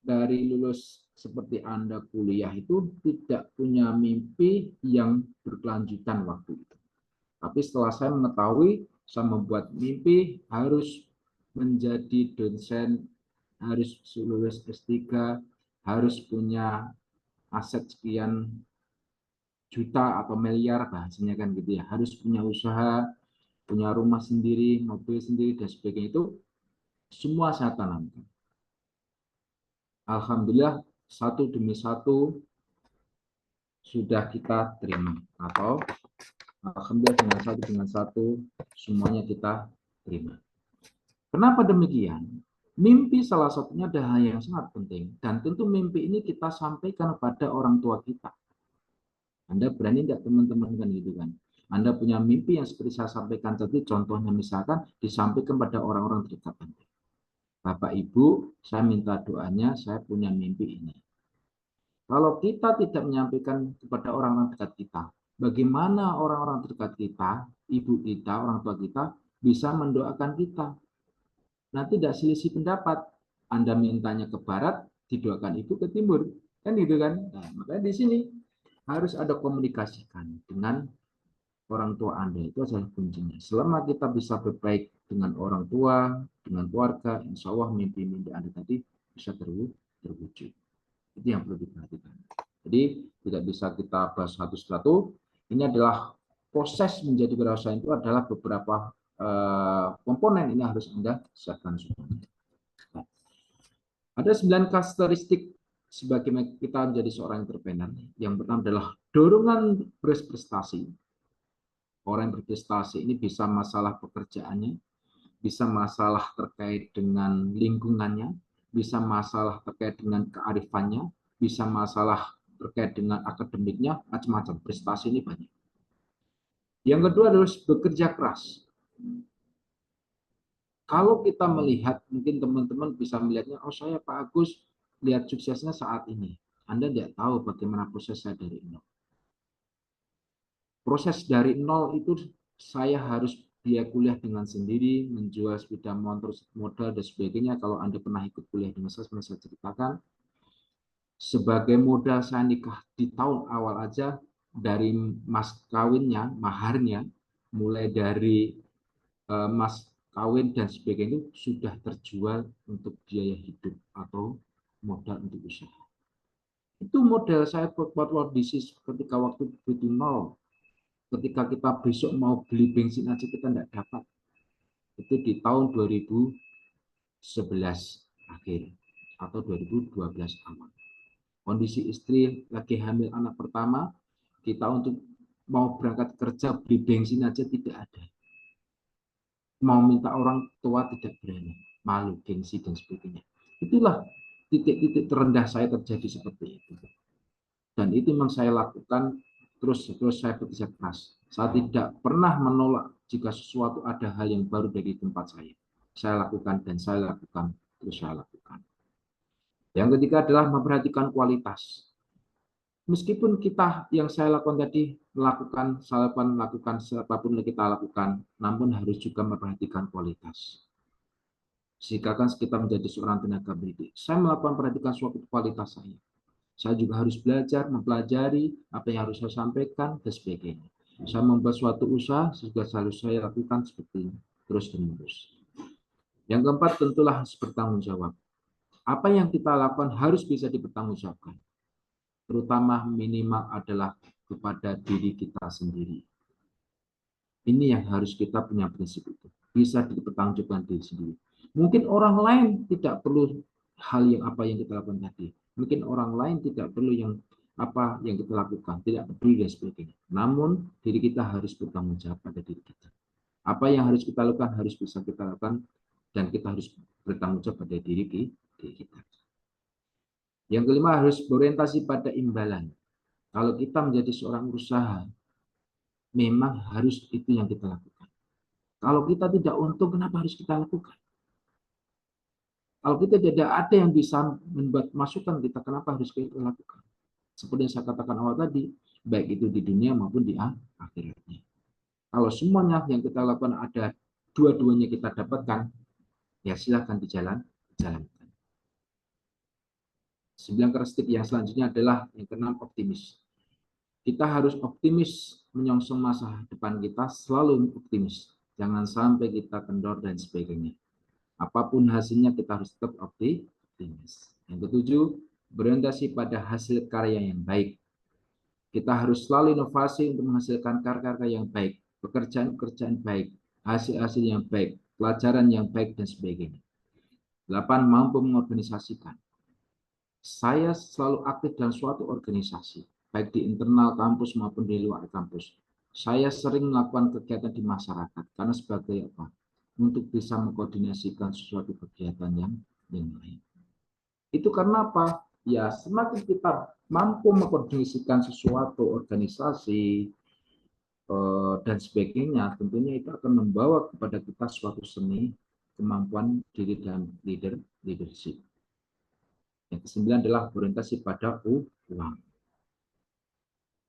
dari lulus seperti Anda kuliah itu tidak punya mimpi yang berkelanjutan waktu itu. Tapi setelah saya mengetahui, saya membuat mimpi harus menjadi dosen, harus lulus S3, harus punya aset sekian juta atau miliar bahasanya kan gitu ya, harus punya usaha, punya rumah sendiri, mobil sendiri dan sebagainya, itu semua saya tanamkan. Alhamdulillah satu demi satu sudah kita terima, atau alhamdulillah dengan satu semuanya kita terima. Kenapa demikian? Mimpi salah satunya ada hal yang sangat penting, dan tentu mimpi ini kita sampaikan kepada orang tua kita. Anda berani tidak teman-teman kan gitu kan? Anda punya mimpi yang seperti saya sampaikan tadi, contohnya misalkan disampaikan pada orang-orang terdekat Anda. Bapak Ibu, saya minta doanya, saya punya mimpi ini. Kalau kita tidak menyampaikan kepada orang-orang dekat kita, bagaimana orang-orang terdekat kita, ibu kita, orang tua kita, bisa mendoakan kita? Nanti tidak selisih pendapat. Anda mintanya ke barat, didoakan ibu ke timur. Kan gitu kan? Nah, makanya di sini harus ada komunikasikan dengan orang tua Anda, itu adalah kuncinya. Selama kita bisa berbaik dengan orang tua, dengan keluarga, insya Allah mimpi-mimpi Anda tadi bisa terwujud. Itu yang perlu diperhatikan. Jadi tidak bisa kita bahas satu-satu. Ini adalah proses menjadi wirausaha itu adalah beberapa komponen ini harus Anda siapkan semuanya. Nah, ada 9 karakteristik sebagai kita menjadi seorang entrepreneur. Yang pertama adalah dorongan berprestasi. Orang yang berprestasi ini bisa masalah pekerjaannya, bisa masalah terkait dengan lingkungannya, bisa masalah terkait dengan kearifannya, bisa masalah terkait dengan akademiknya, macam-macam. Prestasi ini banyak. Yang kedua adalah bekerja keras. Kalau kita melihat, mungkin teman-teman bisa melihatnya, oh saya Pak Agus lihat suksesnya saat ini. Anda tidak tahu bagaimana proses saya dari nol. Proses dari nol itu saya harus biaya kuliah dengan sendiri, menjual sepeda motor, modal dan sebagainya. Kalau Anda pernah ikut kuliah dengan saya ceritakan. Sebagai modal saya nikah di tahun awal aja, dari mas kawinnya, maharnya, mulai dari mas kawin dan sebagainya itu sudah terjual untuk biaya hidup atau modal untuk usaha. Itu modal saya buat bisnis ketika waktu itu nol. Ketika kita besok mau beli bensin aja kita tidak dapat. Itu di tahun 2011 akhir atau 2012 awal. Kondisi istri lagi hamil anak pertama, kita untuk mau berangkat kerja beli bensin aja tidak ada. Mau minta orang tua tidak berani, malu, gengsi dan sebagainya. Itulah titik-titik terendah saya terjadi seperti itu. Dan itu memang saya lakukan terus saya bekerja keras. Saya tidak pernah menolak jika sesuatu ada hal yang baru dari tempat saya. Saya lakukan dan saya lakukan terus saya lakukan. Yang ketiga adalah memperhatikan kualitas. Meskipun kita yang saya lakukan tadi melakukan siapapun yang kita lakukan, namun harus juga memperhatikan kualitas. Jika kan kita menjadi seorang tenaga pendidik, saya melakukan perhatikan suatu kualitas saya. Saya juga harus belajar, mempelajari apa yang harus saya sampaikan dan sebagainya. Saya membuat suatu usaha, juga harus saya lakukan seperti ini, terus menerus. Yang keempat tentulah harus bertanggung jawab. Apa yang kita lakukan harus bisa dipertanggungjawabkan. Terutama minimal adalah kepada diri kita sendiri. Ini yang harus kita punya prinsip itu. Bisa dipertanggungjawabkan diri sendiri. Mungkin orang lain tidak perlu hal yang apa yang kita lakukan tadi. Mungkin orang lain tidak perlu yang apa yang kita lakukan, tidak peduli dan sebagainya. Namun diri kita harus bertanggung jawab pada diri kita. Apa yang harus kita lakukan harus bisa kita lakukan dan kita harus bertanggung jawab pada diri kita. Yang kelima harus berorientasi pada imbalan. Kalau kita menjadi seorang usaha, memang harus itu yang kita lakukan. Kalau kita tidak untung, kenapa harus kita lakukan? Kalau kita tidak ada yang bisa membuat masukan kita, kenapa harus kita lakukan? Seperti yang saya katakan awal tadi, baik itu di dunia maupun di akhiratnya. Kalau semuanya yang kita lakukan ada dua-duanya kita dapatkan, ya silahkan dijalankan. 9 karakteristik yang selanjutnya adalah yang keenam, optimis. Kita harus optimis menyongsong masa depan kita, selalu optimis. Jangan sampai kita kendor dan sebagainya. Apapun hasilnya kita harus tetap optimis. Yang ketujuh, berorientasi pada hasil karya yang baik. Kita harus selalu inovasi untuk menghasilkan karya-karya yang baik, pekerjaan-pekerjaan baik, hasil-hasil yang baik, pelajaran yang baik, dan sebagainya. 8, mampu mengorganisasikan. Saya selalu aktif dalam suatu organisasi, baik di internal kampus maupun di luar kampus. Saya sering melakukan kegiatan di masyarakat, karena sebagai apa? Untuk bisa mengkoordinasikan sesuatu kegiatan yang lain. Itu karena apa? Ya, semakin kita mampu mengkoordinasikan sesuatu organisasi dan sebagainya, tentunya itu akan membawa kepada kita suatu seni kemampuan diri dan leadership. Yang kesembilan adalah berorientasi pada uang.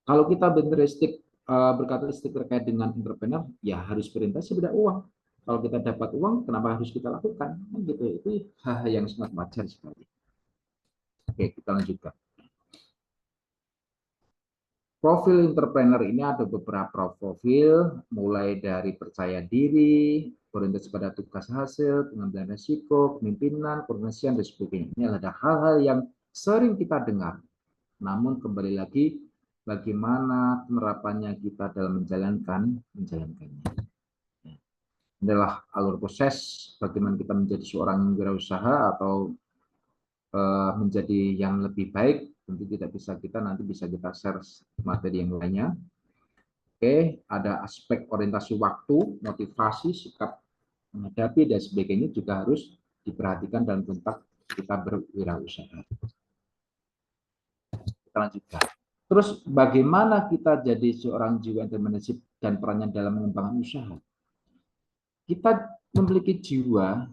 Kalau kita berkarakteristik terkait dengan entrepreneur, ya harus berorientasi pada uang. Kalau kita dapat uang, kenapa harus kita lakukan? Gitu. Itu hal yang sangat wajar sekali. Oke, kita lanjutkan. Profil entrepreneur ini ada beberapa profil, mulai dari percaya diri, berorientasi pada tugas hasil, pengambilan risiko, kepemimpinan, koordinasi, dan sebagainya. Ini adalah hal-hal yang sering kita dengar. Namun kembali lagi, bagaimana penerapannya kita dalam menjalankannya. Ini adalah alur proses bagaimana kita menjadi seorang wirausaha atau menjadi yang lebih baik. Tentu tidak bisa nanti bisa kita share materi yang lainnya. Oke, ada aspek orientasi waktu, motivasi, sikap menghadapi dan sebagainya juga harus diperhatikan dalam konteks kita berwirausaha. Kita lanjutkan. Terus bagaimana kita jadi seorang jiwa entrepreneurship dan perannya dalam mengembangkan usaha? kita memiliki jiwa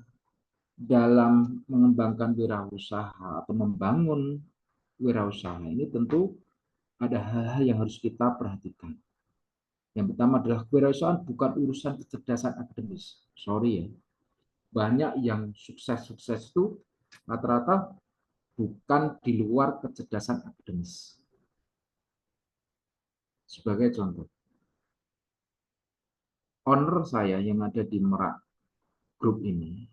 dalam mengembangkan wirausaha atau membangun wirausaha ini tentu ada hal-hal yang harus kita perhatikan. Yang pertama adalah kewirausahaan bukan urusan kecerdasan akademis. Sorry ya, banyak yang sukses-sukses itu rata-rata bukan di luar kecerdasan akademis. Sebagai contoh, owner saya yang ada di Merak Group ini,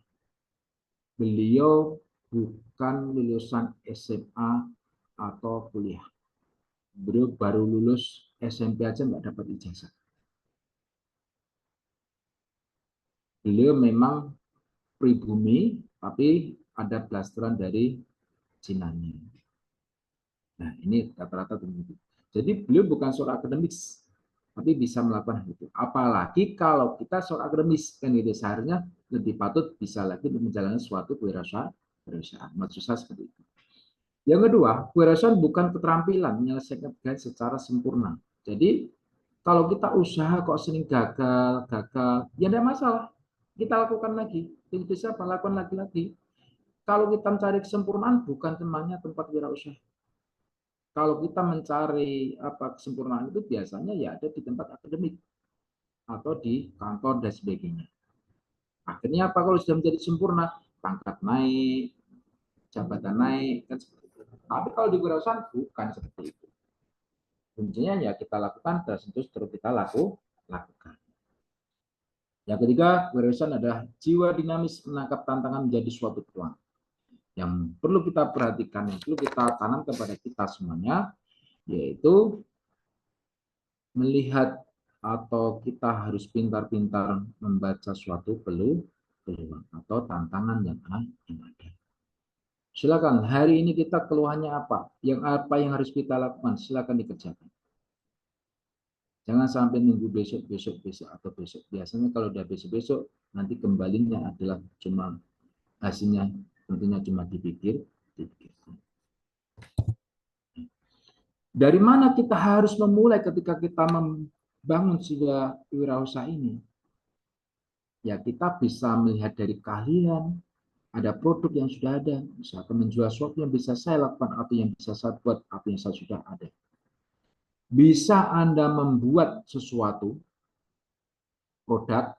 beliau bukan lulusan SMA atau kuliah. Beliau baru lulus SMP aja nggak dapat ijazah. Beliau memang pribumi, tapi ada blasteran dari Cinanya. Nah, ini rata-rata begitu. Jadi beliau bukan seorang akademis, tapi bisa melakukan itu. Apalagi kalau kita seorang akademis, kan itu seharusnya lebih patut bisa lagi menjalankan suatu kewirausahaan. Maksud saya seperti itu. Yang kedua, kewirausahaan bukan keterampilan menyelesaikan tugas secara sempurna. Jadi kalau kita usaha kok sering gagal, ya tidak masalah. Kita lakukan lagi. Bisa lakukan lagi. Kalau kita mencari kesempurnaan, bukan temannya tempat wirausaha. Kalau kita mencari kesempurnaan itu biasanya ya ada di tempat akademik atau di kantor dan sebagainya. Akhirnya apa kalau sudah menjadi sempurna? Pangkat naik, jabatan naik, kan seperti itu. Tapi kalau di wirausaha bukan seperti itu. Kuncinya ya kita lakukan terus kita lakukan. Yang ketiga, wirausahaan adalah jiwa dinamis menangkap tantangan menjadi suatu peluang. Yang perlu kita perhatikan, yang perlu kita tanam kepada kita semuanya, yaitu melihat atau kita harus pintar-pintar membaca suatu peluang atau tantangan yang ada. Silakan, hari ini kita keluhannya apa? Apa yang harus kita lakukan? Silakan dikerjakan. Jangan sampai nunggu besok atau besok. Biasanya kalau udah besok, nanti kembalinya adalah cuma hasilnya tentunya cuma dipikirkan. Dari mana kita harus memulai ketika kita membangun sebuah wirausaha ini? Ya kita bisa melihat dari keahlian, ada produk yang sudah ada, misalkan menjual sesuatu yang bisa saya lakukan atau yang bisa saya buat atau yang saya sudah ada. Bisa Anda membuat sesuatu produk,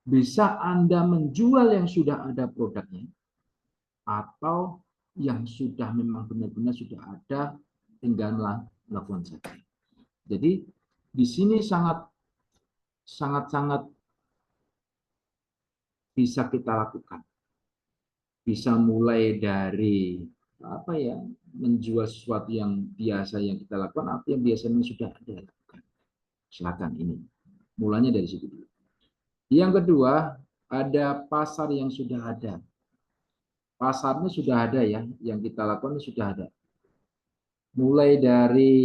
bisa Anda menjual yang sudah ada produknya, atau yang sudah memang benar-benar sudah ada, tinggal melakukan saja. Jadi di sini sangat bisa kita lakukan. Bisa mulai dari menjual sesuatu yang biasa yang kita lakukan atau yang biasanya sudah ada lakukan. Silakan ini. Mulanya dari situ dulu. Yang kedua, ada pasar yang sudah ada. Pasarnya sudah ada ya, yang kita lakukan sudah ada. Mulai dari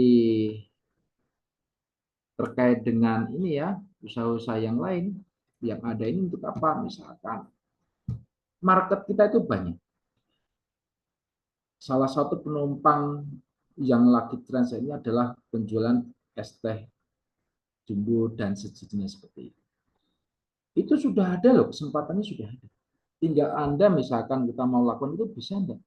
terkait dengan ini ya, usaha-usaha yang lain yang ada ini untuk apa? Misalkan market kita itu banyak. Salah satu penumpang yang lagi tren ini adalah penjualan es teh jumbo dan sejenisnya seperti itu. Itu sudah ada loh, kesempatannya sudah ada. Tinggal Anda misalkan kita mau lakukan itu bisa enggak?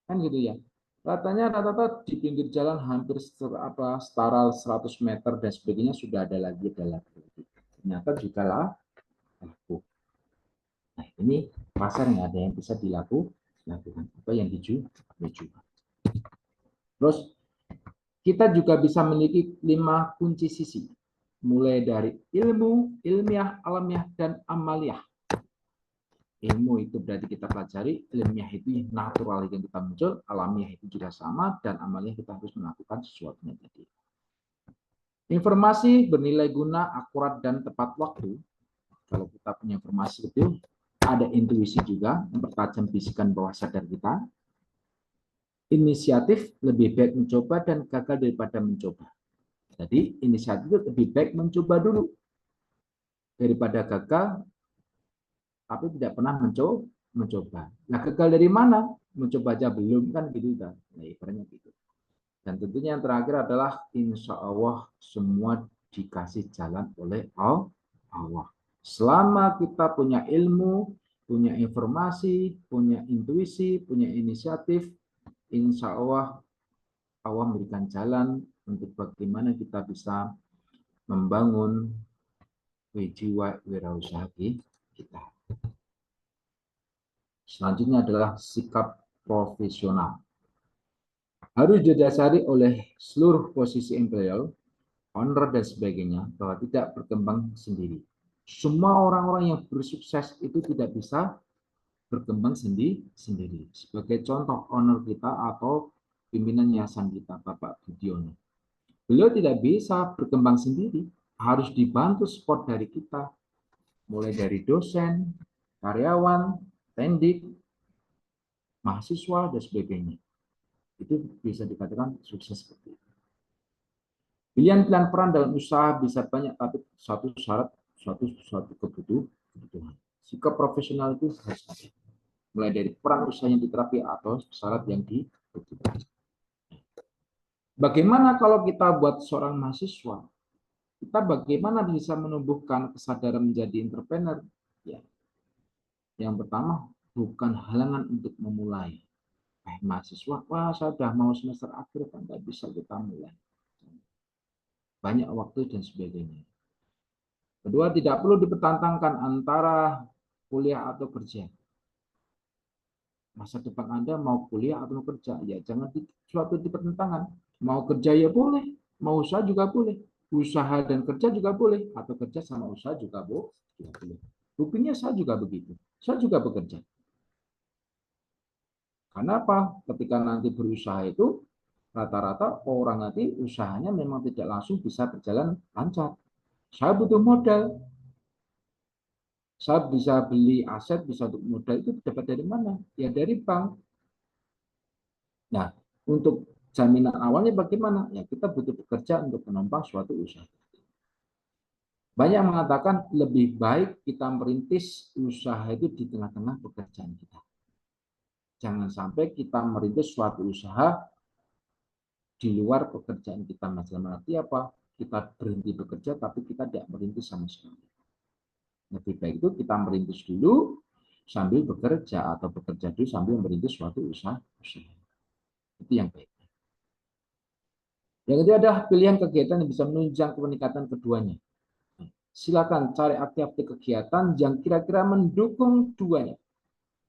Kan gitu ya. Rata-rata di pinggir jalan hampir setara 100 meter dan sebagainya sudah ada lagi. Ternyata juga laku. Nah ini pasar yang ada yang bisa dilakukan apa yang dijual. Terus kita juga bisa memiliki 5 kunci sisi. Mulai dari ilmu, ilmiah, alamiah, dan amaliyah. Ilmu itu berarti kita pelajari, ilmiah itu natural yang kita muncul, alamiah itu juga sama, dan amaliyah kita harus melakukan sesuatunya tadi. Informasi bernilai guna, akurat, dan tepat waktu. Kalau kita punya informasi itu, ada intuisi juga, mempertajam bisikan bawah sadar kita. Inisiatif lebih baik mencoba dan gagal daripada mencoba. Jadi inisiatif itu lebih baik mencoba dulu daripada gagal tapi tidak pernah mencoba. Nah, gagal dari mana? Mencoba aja belum kan gitu kan. Nah, ibaratnya gitu. Dan tentunya yang terakhir adalah insya Allah semua dikasih jalan oleh Allah. Selama kita punya ilmu, punya informasi, punya intuisi, punya inisiatif, insya Allah Allah memberikan jalan untuk bagaimana kita bisa membangun jiwa wirausaha kita. Selanjutnya adalah sikap profesional. Harus didasari oleh seluruh posisi employer, owner dan sebagainya, bahwa tidak berkembang sendiri. Semua orang-orang yang bersukses itu tidak bisa berkembang sendiri. Sebagai contoh owner kita atau pimpinan yayasan kita, Bapak Budiono. Beliau tidak bisa berkembang sendiri, harus dibantu support dari kita, mulai dari dosen, karyawan, pendik, mahasiswa, dan sebagainya. Itu bisa dikatakan sukses seperti itu. Pilihan-pilihan peran dalam usaha bisa banyak, tapi satu syarat, suatu kebutuhan. Sikap profesional itu harus ada. Mulai dari peran usaha yang diterapi atau syarat yang dibutuhkan. Bagaimana kalau kita buat seorang mahasiswa? Kita bagaimana bisa menumbuhkan kesadaran menjadi entrepreneur? Ya. Yang pertama, bukan halangan untuk memulai. Mahasiswa, wah saya sudah mau semester akhir, kan nggak bisa kita mulai. Banyak waktu dan sebagainya. Kedua, tidak perlu dipertentangkan antara kuliah atau kerja. Masa depan Anda mau kuliah atau mau kerja, ya jangan suatu dipertentangkan. Mau kerja ya boleh, mau usaha juga boleh. Usaha dan kerja juga boleh, atau kerja sama usaha juga boleh. Buktinya saya juga begitu. Saya juga bekerja. Karena apa? Ketika nanti berusaha itu, rata-rata orang nanti usahanya memang tidak langsung bisa berjalan lancar. Saya butuh modal. Saya bisa beli aset, bisa untuk modal itu dapat dari mana? Ya dari bank. Nah, untuk jaminan awalnya bagaimana? Ya kita butuh bekerja untuk menopang suatu usaha. Banyak mengatakan lebih baik kita merintis usaha itu di tengah-tengah pekerjaan kita. Jangan sampai kita merintis suatu usaha di luar pekerjaan kita. Maksudnya apa? Kita berhenti bekerja tapi kita tidak merintis sama sekali. Lebih baik itu kita merintis dulu sambil bekerja atau bekerja dulu sambil merintis suatu usaha. Itu yang baik. Yang kedua adalah pilihan kegiatan yang bisa menunjang peningkatan keduanya. Silakan cari aktivitas kegiatan yang kira-kira mendukung duanya.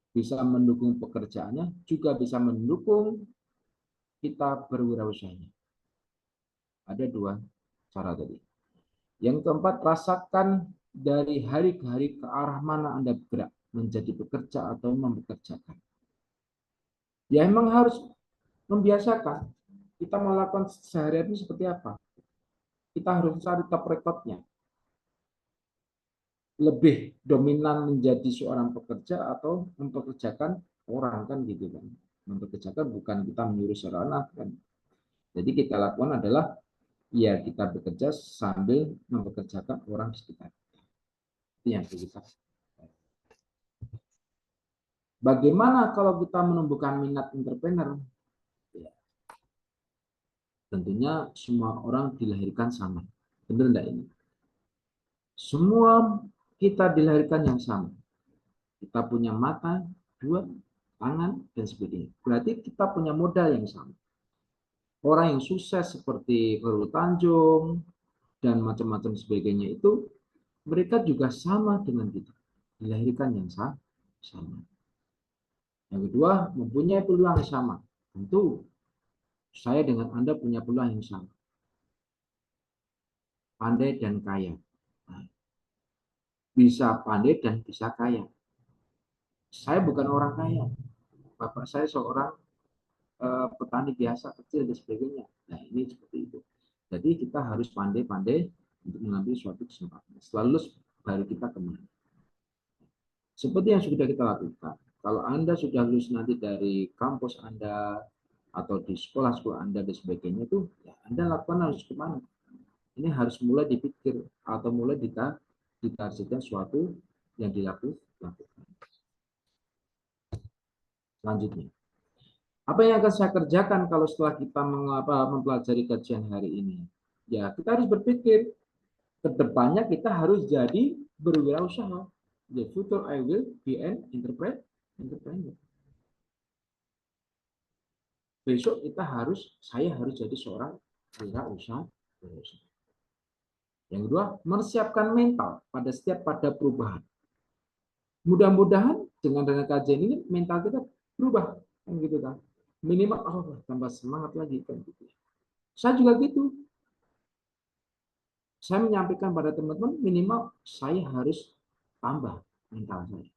Bisa mendukung pekerjaannya, juga bisa mendukung kita berwirausahanya. Ada dua cara tadi. Yang keempat, rasakan dari hari ke hari ke arah mana Anda bergerak, menjadi pekerja atau mempekerjakan. Ya memang harus membiasakan. Kita melakukan sehari-hari seperti apa? Kita harus cari top recordnya. Lebih dominan menjadi seorang pekerja atau mempekerjakan orang, kan gitu kan. Mempekerjakan bukan kita menyuruh seorang kan. Jadi kita lakukan adalah ya kita bekerja sambil mempekerjakan orang di sekitar. Itu yang kita. Bagaimana kalau kita menumbuhkan minat entrepreneur? Ya. Tentunya semua orang dilahirkan sama. Benar enggak ini? Semua kita dilahirkan yang sama. Kita punya mata, dua, tangan, dan sebagainya. Berarti kita punya modal yang sama. Orang yang sukses seperti Khairul Tanjung dan macam-macam sebagainya itu, mereka juga sama dengan kita. Dilahirkan yang sama. Yang kedua, mempunyai peluang yang sama. Tentu, saya dengan Anda punya peluang yang sama. Pandai dan kaya. Bisa pandai dan bisa kaya. Saya bukan orang kaya. Bapak saya seorang petani biasa kecil dan sebagainya. Nah ini seperti itu. Jadi kita harus pandai-pandai untuk mengambil suatu kesempatan. Selalu baru kita kemana. Seperti yang sudah kita lakukan. Kalau Anda sudah lulus nanti dari kampus Anda atau di sekolah-sekolah Anda dan sebagainya itu, ya Anda lakukan harus kemana? Ini harus mulai dipikir atau mulai ditargetkan suatu yang dilakukan. Selanjutnya, apa yang akan saya kerjakan kalau setelah kita mempelajari kajian hari ini? Ya, kita harus berpikir ke depannya kita harus jadi berwirausaha. The future I will be an entrepreneur. Besok saya harus jadi seorang wirausaha. Yang kedua, mempersiapkan mental pada perubahan. Mudah-mudahan dengan dana kajian ini mental kita berubah, kan gitu kan. Minimal tambah semangat lagi kan gitu. Saya juga gitu. Saya menyampaikan pada teman-teman minimal saya harus tambah mental saya.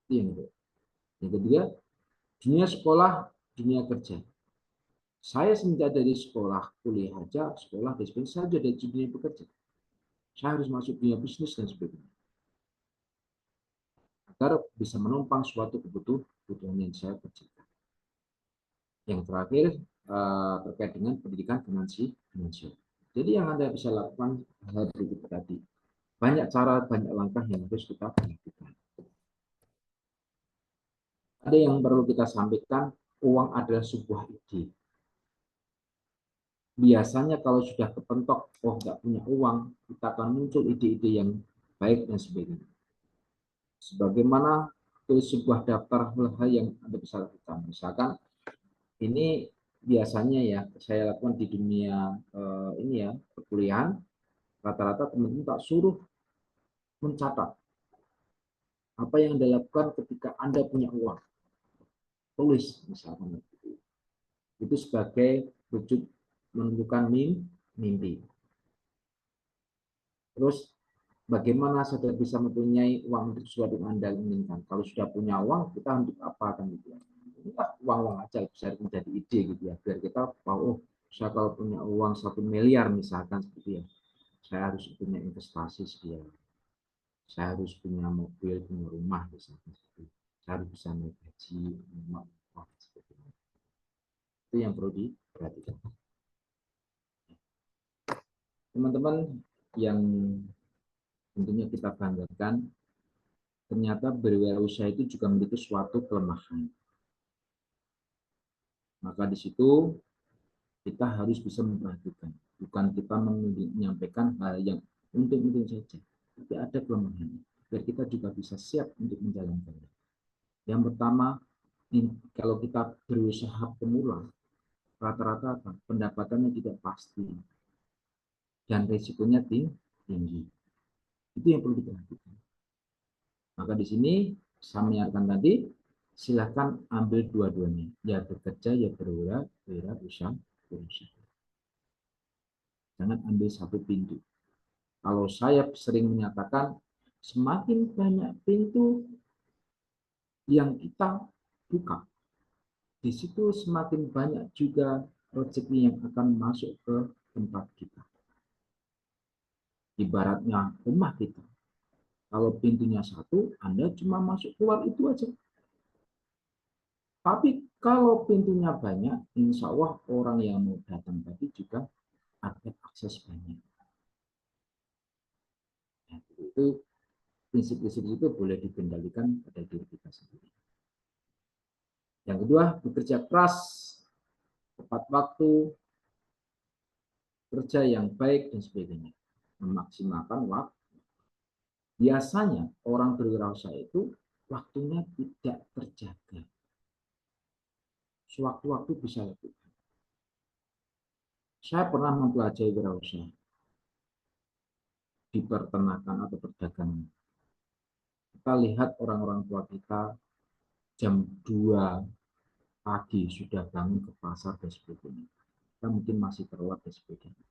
Itu yang kedua. Yang ketiga, dunia sekolah, dunia kerja. Saya semenjak dari sekolah, kuliah aja, sekolah, dan sebagainya, saya sudah dari dunia bekerja. Saya harus masuk dunia bisnis dan sebagainya. Agar bisa menumpang suatu kebutuhan yang saya kerjakan. Yang terakhir, terkait dengan pendidikan finansial. Jadi yang Anda bisa lakukan hal berikut tadi. Banyak cara, banyak langkah yang harus kita lakukan. Ada yang perlu kita sampaikan, uang adalah sebuah ide. Biasanya kalau sudah kepentok, nggak punya uang, kita akan muncul ide-ide yang baik dan sebagainya. Sebagaimana ke sebuah daftar hal yang Anda bisa lakukan. Misalkan ini biasanya ya saya lakukan di dunia perkuliahan, rata-rata teman-teman tak suruh mencatat apa yang Anda lakukan ketika Anda punya uang. Tulis misalkan itu sebagai wujud menentukan mimpi. Terus bagaimana saudara bisa mempunyai uang untuk sesuatu yang Anda inginkan? Kalau sudah punya uang, kita untuk apa kan gitu ya? Uang aja bisa menjadi ide gitu ya. Biar kita tahu, saya kalau punya uang 1 miliar misalkan seperti ya, saya harus punya investasi sekian. Saya harus punya mobil, punya rumah misalkan seperti itu. Saya harus bisa naik gaji, seperti itu. Itu yang perlu diperhatikan. Teman-teman yang tentunya kita banggakan, ternyata berwirausaha itu juga memiliki suatu kelemahan. Maka di situ kita harus bisa memperhatikan, bukan kita menyampaikan hal yang untung-untung saja, tapi ada kelemahan, biar kita juga bisa siap untuk menjalankannya. Yang pertama, kalau kita berusaha pemula, rata-rata pendapatannya tidak pasti dan risikonya tinggi. Itu yang perlu diperhatikan. Maka di sini saya menyarankan tadi, silakan ambil dua-duanya, ya bekerja ya berwirausaha. Jangan ambil satu pintu. Kalau saya sering menyatakan, semakin banyak pintu yang kita buka, di situ semakin banyak juga rezeki yang akan masuk ke tempat kita. Ibaratnya rumah kita. Kalau pintunya satu, Anda cuma masuk keluar itu aja. Tapi kalau pintunya banyak, insya Allah orang yang mau datang tadi juga ada akses banyak. Nah, itu prinsip-prinsip itu boleh dikendalikan pada diri kita sendiri. Yang kedua, bekerja keras, tepat waktu, kerja yang baik dan sebagainya. Memaksimalkan waktu. Biasanya orang berwirausaha itu waktunya tidak terjaga. Sewaktu-waktu bisa lakukan. Saya pernah mempelajari wirausaha di peternakan atau perdagangan. Kita lihat orang-orang tua kita jam 2 pagi sudah bangun ke pasar dan sebagainya. Kita mungkin masih terlewat dan sebagainya.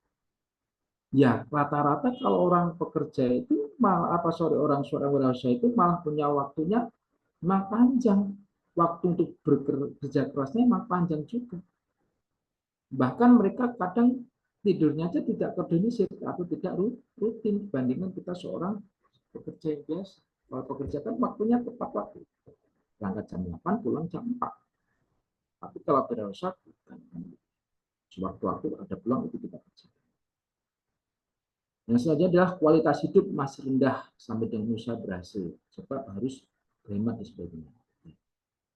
Ya, rata-rata kalau orang pekerja itu malah orang wirausaha itu malah punya waktunya memang panjang. Waktu untuk bekerja kerasnya memang panjang juga. Bahkan mereka kadang tidurnya aja tidak koordinasi atau tidak rutin dibandingkan kita seorang pekerja yang biasa. Kalau pekerja kan waktunya tepat waktu. Berangkat jam 8, pulang jam 4. Tapi kalau berwirausaha bukan. Sewaktu-waktu ada peluang itu kita kerja. Yang selanjutnya adalah kualitas hidup masih rendah sampai dengan usaha berhasil. Sebab harus berhemat dan sebagainya.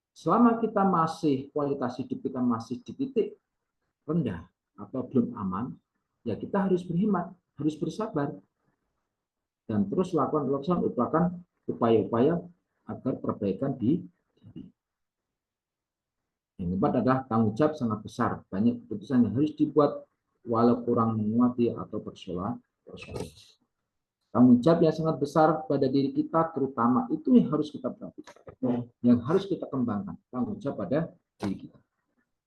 Selama kita kualitas hidup kita masih di titik rendah atau belum aman, ya kita harus berhemat, harus bersabar. dan terus lakukan upaya-upaya agar perbaikan di diri. Yang keempat adalah tanggung jawab sangat besar. Banyak keputusan yang harus dibuat walau kurang menguati atau persoalan. Tanggung jawab yang sangat besar pada diri kita, terutama itu yang harus kita perhatikan, yang harus kita kembangkan. Tanggung jawab pada diri kita.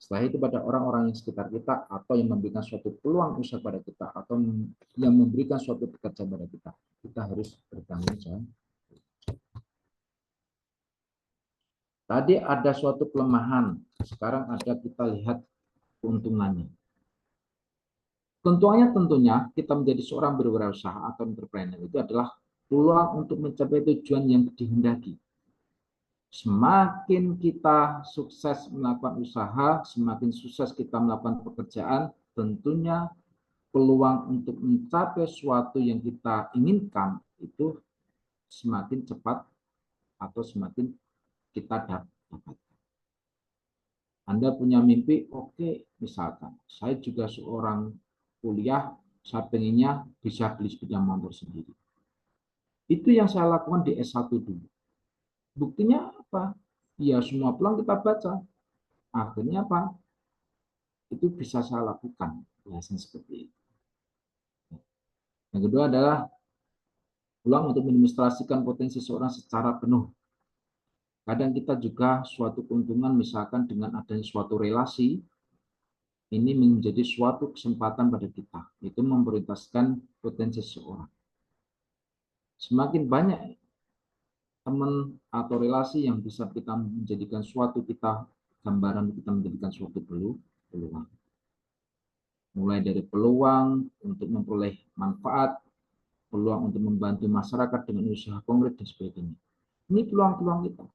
Setelah itu pada orang-orang yang sekitar kita, atau yang memberikan suatu peluang usaha pada kita, atau yang memberikan suatu pekerjaan pada kita. Kita harus bertanggung jawab. Tadi ada suatu kelemahan, sekarang ada kita lihat keuntungannya. Keuntungannya tentunya kita menjadi seorang berwirausaha atau entrepreneur itu adalah peluang untuk mencapai tujuan yang dihendaki. Semakin kita sukses melakukan usaha, semakin sukses kita melakukan pekerjaan, tentunya peluang untuk mencapai sesuatu yang kita inginkan itu semakin cepat atau semakin kita dapatkan. Anda punya mimpi, oke, misalkan saya juga seorang kuliah, saya pengennya bisa beli sepeda motor sendiri. Itu yang saya lakukan di S1 dulu. Buktinya apa? Ya semua peluang kita baca. Akhirnya apa? Itu bisa saya lakukan. Biasanya seperti itu. Yang kedua adalah peluang untuk mendemonstrasikan potensi seorang secara penuh. Kadang kita juga suatu keuntungan misalkan dengan adanya suatu relasi, ini menjadi suatu kesempatan pada kita, itu memprioritaskan potensi seseorang. Semakin banyak teman atau relasi yang bisa kita menjadikan suatu kita gambaran, kita menjadikan suatu peluang. Mulai dari peluang untuk memperoleh manfaat, peluang untuk membantu masyarakat dengan usaha konkret dan sebagainya. Ini peluang-peluang kita.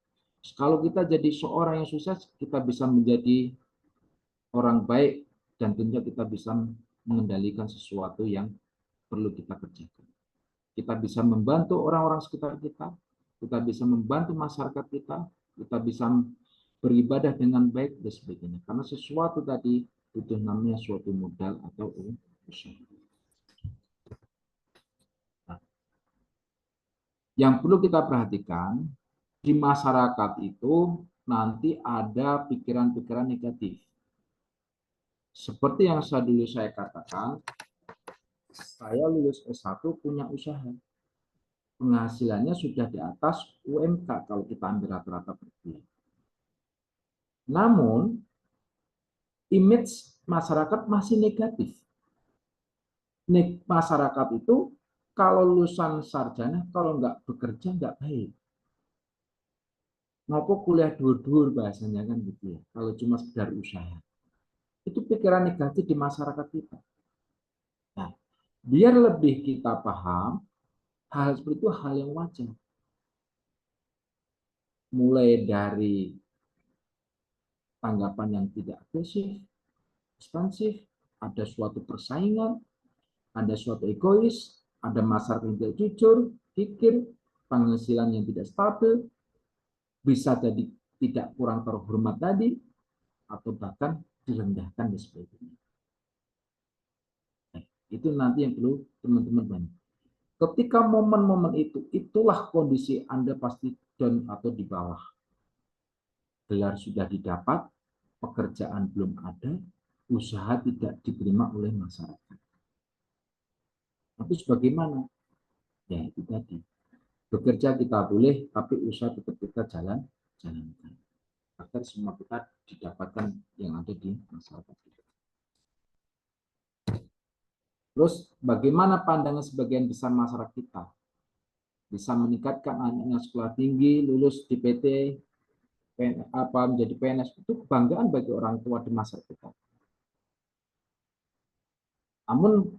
Kalau kita jadi seorang yang sukses, kita bisa menjadi orang baik dan tentunya kita bisa mengendalikan sesuatu yang perlu kita kerjakan. Kita bisa membantu orang-orang sekitar kita bisa membantu masyarakat kita bisa beribadah dengan baik dan sebagainya. Karena sesuatu tadi itu namanya suatu modal atau usaha. Nah, yang perlu kita perhatikan di masyarakat itu nanti ada pikiran-pikiran negatif. Seperti yang dulu saya katakan, saya lulus S1 punya usaha. Penghasilannya sudah di atas UMK kalau kita ambil rata-rata per bulan. Namun, image masyarakat masih negatif. Masyarakat itu kalau lulusan sarjana, kalau nggak bekerja nggak baik. Ngopo kuliah dur-dur bahasanya kan gitu ya. Kalau cuma sekedar usaha. Itu pikiran negatif di masyarakat kita. Nah, biar lebih kita paham, hal seperti itu hal yang wajar. Mulai dari tanggapan yang tidak agresif, ekspansif, ada suatu persaingan, ada suatu egois, ada masyarakat yang tidak jujur, pikir, penghasilan yang tidak stabil, bisa jadi tidak kurang terhormat tadi, atau bahkan direndahkan dan sebagainya. Itu nanti yang perlu teman-teman banyak. Ketika momen-momen itu, itulah kondisi Anda pasti down atau di bawah. Gelar sudah didapat, pekerjaan belum ada, usaha tidak diterima oleh masyarakat. Tapi bagaimana? Ya itu tadi. Bekerja kita boleh, tapi usaha tetap kita jalankan. Agar semua kita didapatkan yang ada di masyarakat kita. Terus bagaimana pandangan sebagian besar masyarakat kita? Bisa meningkatkan anaknya sekolah tinggi, lulus di PT, menjadi PNS, itu kebanggaan bagi orang tua di masyarakat kita. Namun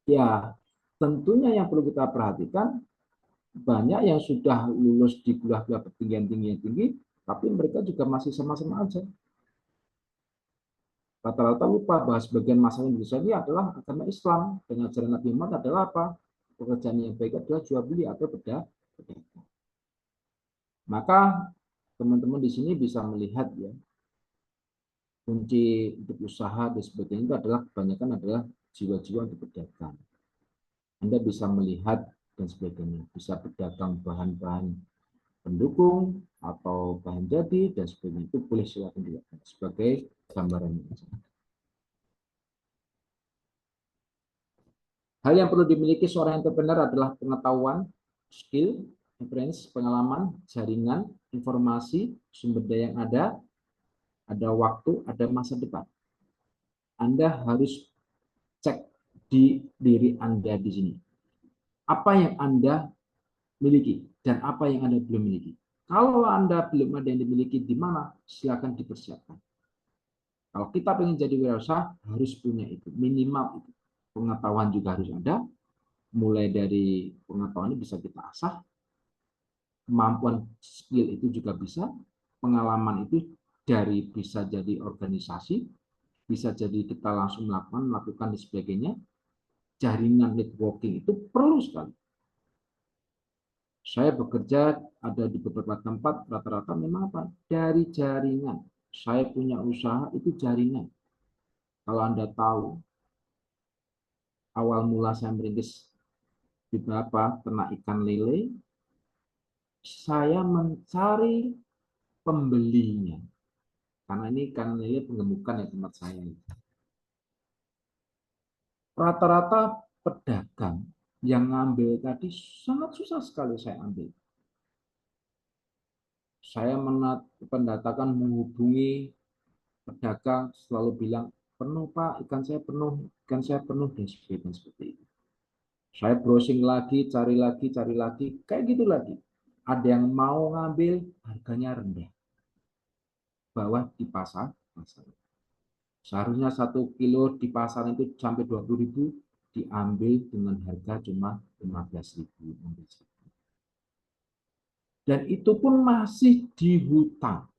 ya tentunya yang perlu kita perhatikan, banyak yang sudah lulus di kuliah-kuliah pertinggian tinggi, tapi mereka juga masih sama-sama aja. Rata-rata lupa bahwa sebagian masalah Indonesia ini adalah agama Islam. Dan ajaran Nabi Muhammad adalah apa? Pekerjaan yang baik adalah jual beli atau pedagang. Maka teman-teman di sini bisa melihat ya, kunci untuk usaha dan sebagainya itu adalah kebanyakan adalah jiwa-jiwa untuk berdagang. Anda bisa melihat dan sebagainya. Bisa berdagang bahan-bahan pendukung atau bahan jadi dan sebagainya, itu boleh silakan dilakukan sebagai gambaran. Hal yang perlu dimiliki seorang entrepreneur adalah pengetahuan, skill, reference, pengalaman, jaringan, informasi, sumber daya yang ada waktu, ada masa depan. Anda harus cek di diri Anda di sini. Apa yang Anda miliki dan apa yang Anda belum miliki. Kalau Anda belum ada yang dimiliki di mana, silakan dipersiapkan. Kalau kita ingin jadi wirausaha, harus punya itu, minimal itu. Pengetahuan juga harus ada, mulai dari pengetahuan ini bisa kita asah, kemampuan skill itu juga bisa, pengalaman itu dari bisa jadi organisasi, bisa jadi kita langsung melakukan dan sebagainya, jaringan networking itu perlu sekali. Saya bekerja ada di beberapa tempat, rata-rata memang apa? Dari jaringan. Saya punya usaha itu jaringan. Kalau Anda tahu, awal mula saya merintis di beberapa ternak ikan lele, saya mencari pembelinya. Karena ini ikan lele penggemukan ya tempat saya. Rata-rata pedagang yang ngambil tadi sangat susah sekali saya ambil. Saya pendatakan menghubungi pedagang selalu bilang, penuh Pak, ikan saya penuh, dan sebagainya seperti itu. Saya browsing lagi, cari lagi, kayak gitu lagi. Ada yang mau ngambil, harganya rendah. Bawah di pasar. Seharusnya 1 kilo di pasar itu sampai 20.000, diambil dengan harga cuma 15.000. Dan itu pun masih dihutang.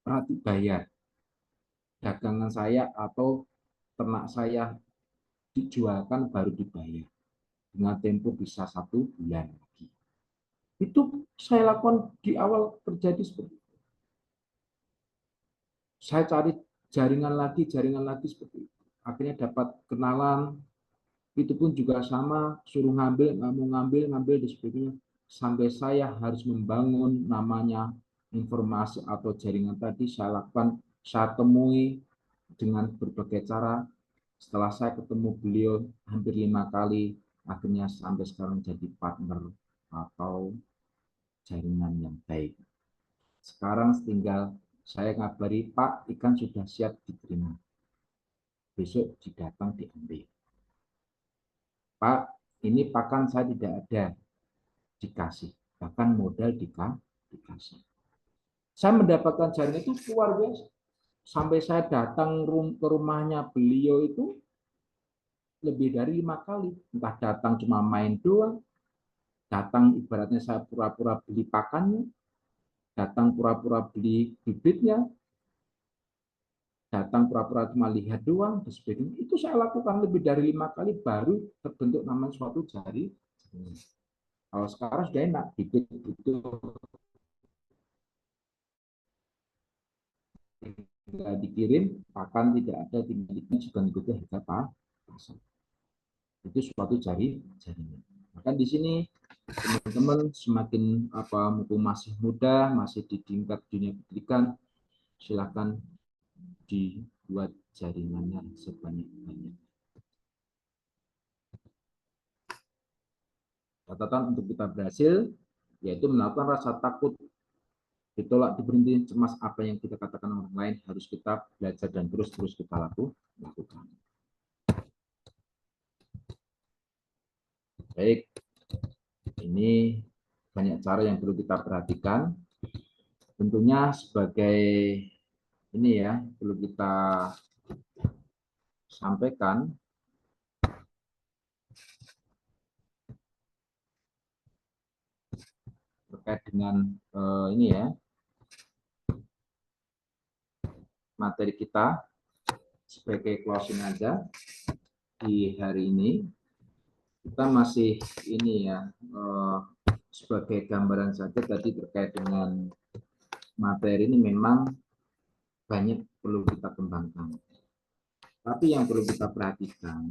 Berarti bayar. Dagangan saya atau ternak saya dijualkan baru dibayar. Dengan tempo bisa 1 bulan lagi. Itu saya lakukan di awal terjadi seperti itu. Saya cari jaringan lagi seperti itu. Akhirnya dapat kenalan, itu pun juga sama, suruh nggak mau ngambil dan sebagainya. Sampai saya harus membangun namanya informasi atau jaringan tadi, saya lakukan, saya temui dengan berbagai cara. Setelah saya ketemu beliau hampir 5 kali, akhirnya sampai sekarang jadi partner atau jaringan yang baik. Sekarang tinggal saya ngabari, Pak, ikan sudah siap diterima. Besok didatang diambil. Pak, ini pakan saya tidak ada, dikasih. Bahkan modal dikasih. Saya mendapatkan jaringan itu luar biasa. Sampai saya datang ke rumahnya beliau itu lebih dari 5 kali. Entah datang cuma main doang, datang ibaratnya saya pura-pura beli pakannya, datang pura-pura beli bibitnya, datang pura-pura cuma lihat doang, dan sebagainya. Itu saya lakukan lebih dari 5 kali baru terbentuk namanya suatu jaringan. Kalau sekarang sudah enak, bibit itu tinggal dikirim, pakan tidak ada, tinggal dikirim juga mengikuti harga pasar. Itu suatu jaringan. Bahkan di sini teman-teman semakin mumpung masih muda, masih di tingkat dunia pendidikan, silakan dibuat jaringannya sebanyak-banyak. Catatan untuk kita berhasil yaitu melakukan rasa takut, ditolak, diberhenti, cemas, apa yang kita katakan orang lain harus kita belajar dan terus kita lakukan. Baik, ini banyak cara yang perlu kita perhatikan. Tentunya sebagai ini ya, perlu kita sampaikan terkait dengan ini ya, materi kita sebagai closing aja di hari ini. Kita masih ini ya, sebagai gambaran saja tadi terkait dengan materi ini memang banyak perlu kita kembangkan. Tapi yang perlu kita perhatikan,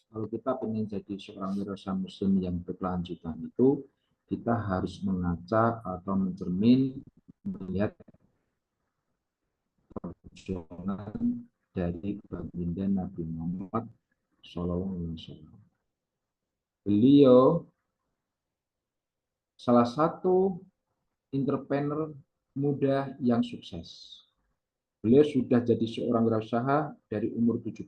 Kalau kita ingin jadi seorang wirausaha muslim yang berkelanjutan itu, kita harus mengaca atau mencermin melihat perjuangan dari baginda Nabi Muhammad SAW. Beliau salah satu entrepreneur muda yang sukses. Beliau sudah jadi seorang wirausaha dari umur 17.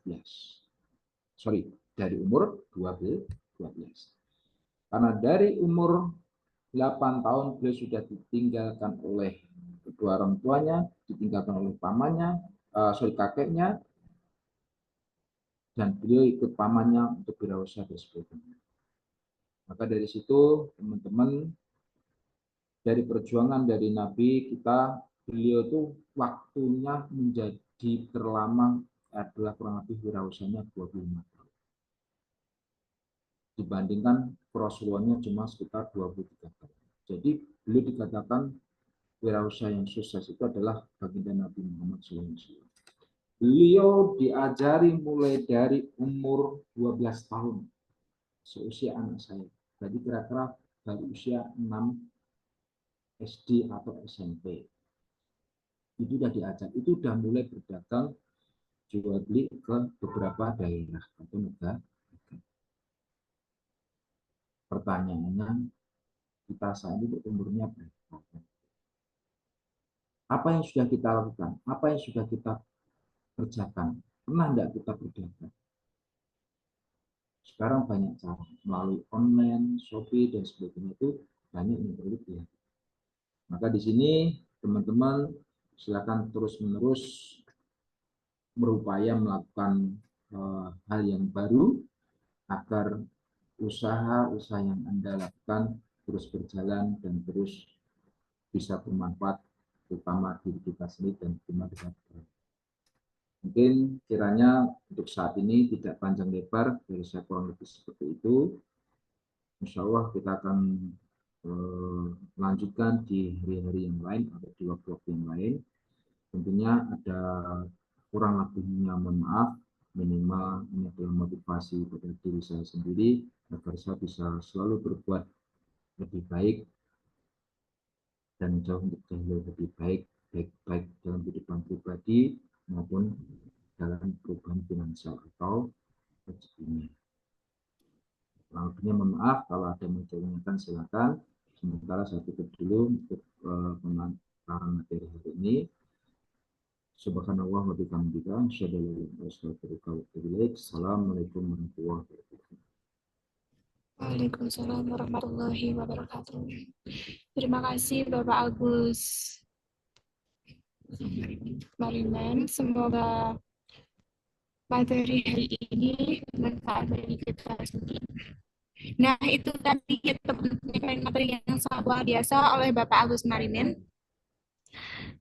Dari umur 12. Karena dari umur 8 tahun beliau sudah ditinggalkan oleh kedua orang tuanya, ditinggalkan oleh pamannya, kakeknya, dan beliau ikut pamannya untuk berwirausaha dan sebagainya. Maka dari situ, teman-teman, dari perjuangan dari Nabi kita, beliau itu waktunya menjadi terlama adalah kurang lebih wirausahanya 25 tahun. Dibandingkan Rasulullahnya cuma sekitar 23 tahun. Jadi beliau dikatakan wirausaha yang sukses itu adalah baginda Nabi Muhammad SAW. Beliau diajari mulai dari umur 12 tahun, seusia anak saya. Jadi kira-kira dari usia 6 SD atau SMP. Itu sudah diajar, itu sudah mulai berdagang jual beli ke beberapa daerah atau negara. Pertanyaannya, kita saat ini umurnya berapa? Apa yang sudah kita lakukan? Apa yang sudah kita kerjakan? Pernah enggak kita berdagang? Sekarang banyak cara melalui online, Shopee dan sebagainya, itu banyak yang perlu dilakukan. Maka di sini teman-teman silakan terus-menerus berupaya melakukan hal yang baru agar usaha-usaha yang Anda lakukan terus berjalan dan terus bisa bermanfaat, terutama diri kita sendiri dan kita. Mungkin kiranya untuk saat ini tidak panjang lebar, dari saya kurang lebih seperti itu. Insya Allah kita akan lanjutkan di hari-hari yang lain atau di waktu-waktu yang lain. Tentunya ada kurang lebihnya, mohon maaf. Minimal ini adalah motivasi pada diri saya sendiri agar saya bisa selalu berbuat lebih baik dan jauh lebih baik dalam kehidupan pribadi maupun dalam perubahan finansial atau rezekinya. Kurang lebihnya mohon maaf, kalau ada yang menanyakan silakan. Sementara saya tutup dulu untuk pemaparan materi hari ini. Subhanallah wa bihamdika, asyhadu an la ilaha illa anta, astaghfiruka wa atubu ilaik. Assalamualaikum warahmatullahi wabarakatuh. Waalaikumsalam warahmatullahi wabarakatuh. Terima kasih Bapak Agus Mariman. Semoga materi hari ini bermanfaat bagi kita semua. Nah, itu tadi kita menyampaikan materi yang sangat luar biasa oleh Bapak Agus Mariman.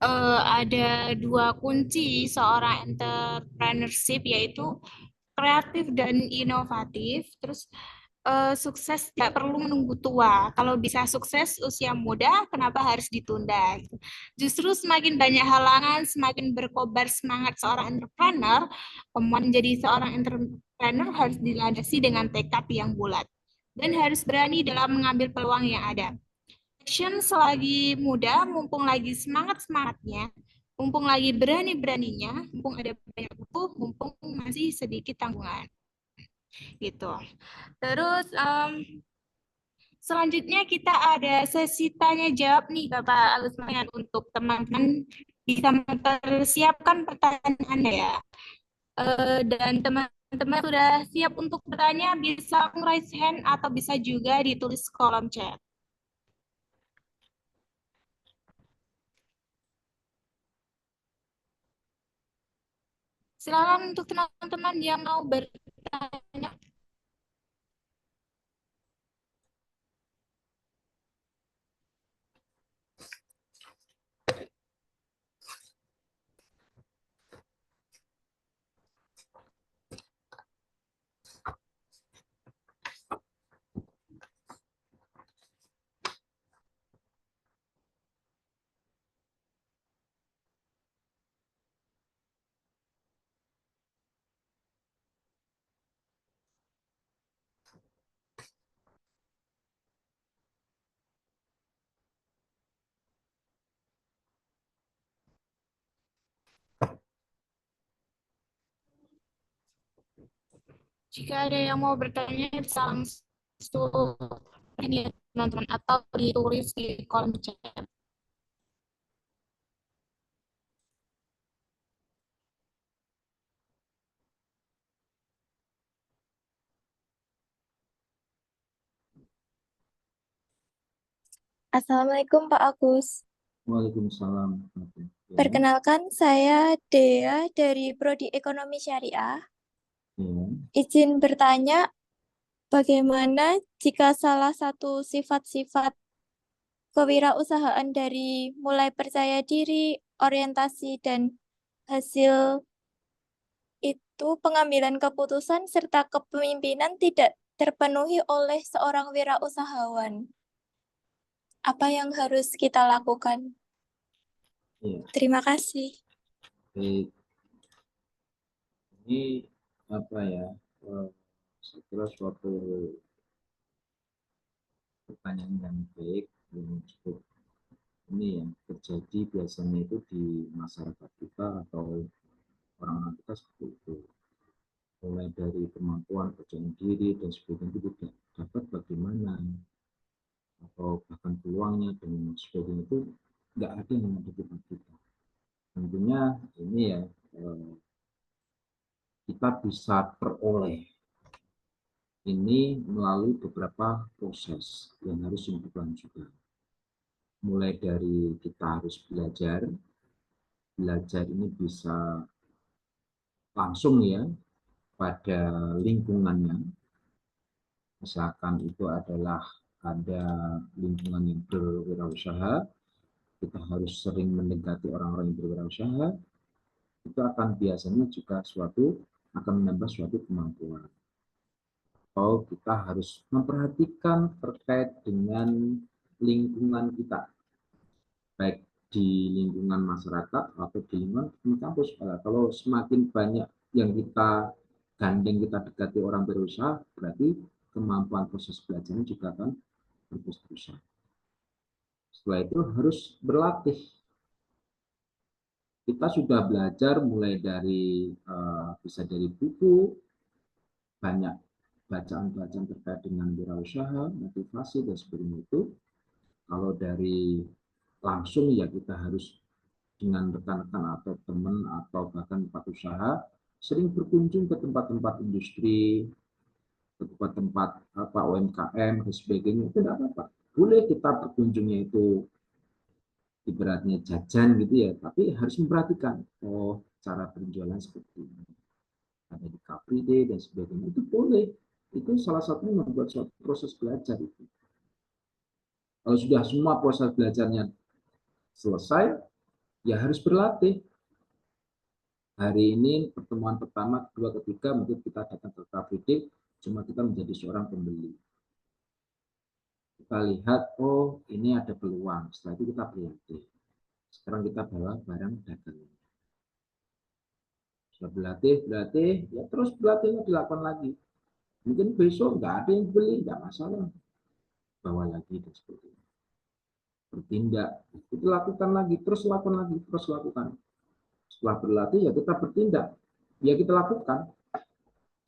Ada dua kunci seorang entrepreneurship, yaitu kreatif dan inovatif. Terus sukses tidak perlu menunggu tua. Kalau bisa sukses usia muda, kenapa harus ditunda? Justru semakin banyak halangan, semakin berkobar semangat seorang entrepreneur. Menjadi seorang entrepreneur harus dilandasi dengan tekad yang bulat dan harus berani dalam mengambil peluang yang ada. Action selagi muda, mumpung lagi semangat-semangatnya, mumpung lagi berani-beraninya, mumpung ada banyak buku, mumpung masih sedikit tanggungan. Gitu. Terus selanjutnya kita ada sesi tanya jawab nih Bapak Agus Mariman, untuk teman-teman bisa mempersiapkan pertanyaan Anda ya. Dan teman-teman sudah siap untuk bertanya, bisa raise hand atau bisa juga ditulis kolom chat. Silakan untuk teman-teman yang mau bertanya. Jika ada yang mau bertanya, bisa langsung ini ya, teman-teman, atau ditulis di kolom chat. Assalamualaikum Pak Agus. Waalaikumsalam. Ya. Perkenalkan, saya Dea dari Prodi Ekonomi Syariah. Ya. Izin bertanya, bagaimana jika salah satu sifat-sifat kewirausahaan dari mulai percaya diri, orientasi, dan hasil itu pengambilan keputusan serta kepemimpinan tidak terpenuhi oleh seorang wirausahawan? Apa yang harus kita lakukan? Ya. Terima kasih. Baik. Ini apa ya? Saya kira suatu pertanyaan yang baik, yang cukup ini yang terjadi biasanya itu di masyarakat kita atau orang-orang kita seperti itu. Mulai dari kemampuan percaya diri dan sebagainya itu tidak dapat bagaimana, atau bahkan peluangnya dan sebagainya itu nggak ada yang ada di kita. Tentunya ini ya kita bisa peroleh ini melalui beberapa proses yang harus dilakukan juga. Mulai dari kita harus belajar ini bisa langsung ya pada lingkungannya. Misalkan itu adalah ada lingkungan yang berwirausaha, kita harus sering mendekati orang-orang yang berwirausaha, itu akan biasanya juga akan menambah suatu kemampuan. Atau kita harus memperhatikan terkait dengan lingkungan kita, baik di lingkungan masyarakat atau di lingkungan kampus. Kalau semakin banyak yang kita gandeng, kita dekati orang berusaha, berarti kemampuan proses belajarnya juga akan berterusan. Setelah itu harus berlatih. Kita sudah belajar mulai dari bisa dari buku, banyak bacaan-bacaan terkait dengan wirausaha, motivasi dan sebagainya itu. Kalau dari langsung ya kita harus dengan rekan-rekan atau teman atau bahkan tempat usaha sering berkunjung ke tempat-tempat industri, ke tempat-tempat UMKM dan sebagainya, itu tidak apa-apa. Boleh kita berkunjungnya itu ibaratnya jajan gitu ya, tapi harus memperhatikan cara penjualan seperti ini. Ada di KPD dan sebagainya, itu boleh. Itu salah satunya membuat suatu proses belajar itu. Kalau sudah semua proses belajarnya selesai, ya harus berlatih. Hari ini pertemuan pertama, kedua, ketiga, mungkin kita datang ke KPD, cuma kita menjadi seorang pembeli. Kita lihat, oh ini ada peluang, setelah itu kita berlatih. Sekarang kita bawa barang dagangan. Sudah berlatih, ya terus berlatihnya dilakukan lagi. Mungkin besok nggak ada yang beli, nggak masalah. Bawa lagi dan sebagainya. Bertindak, itu lakukan lagi, terus lakukan lagi, terus lakukan. Setelah berlatih ya kita bertindak, ya kita lakukan.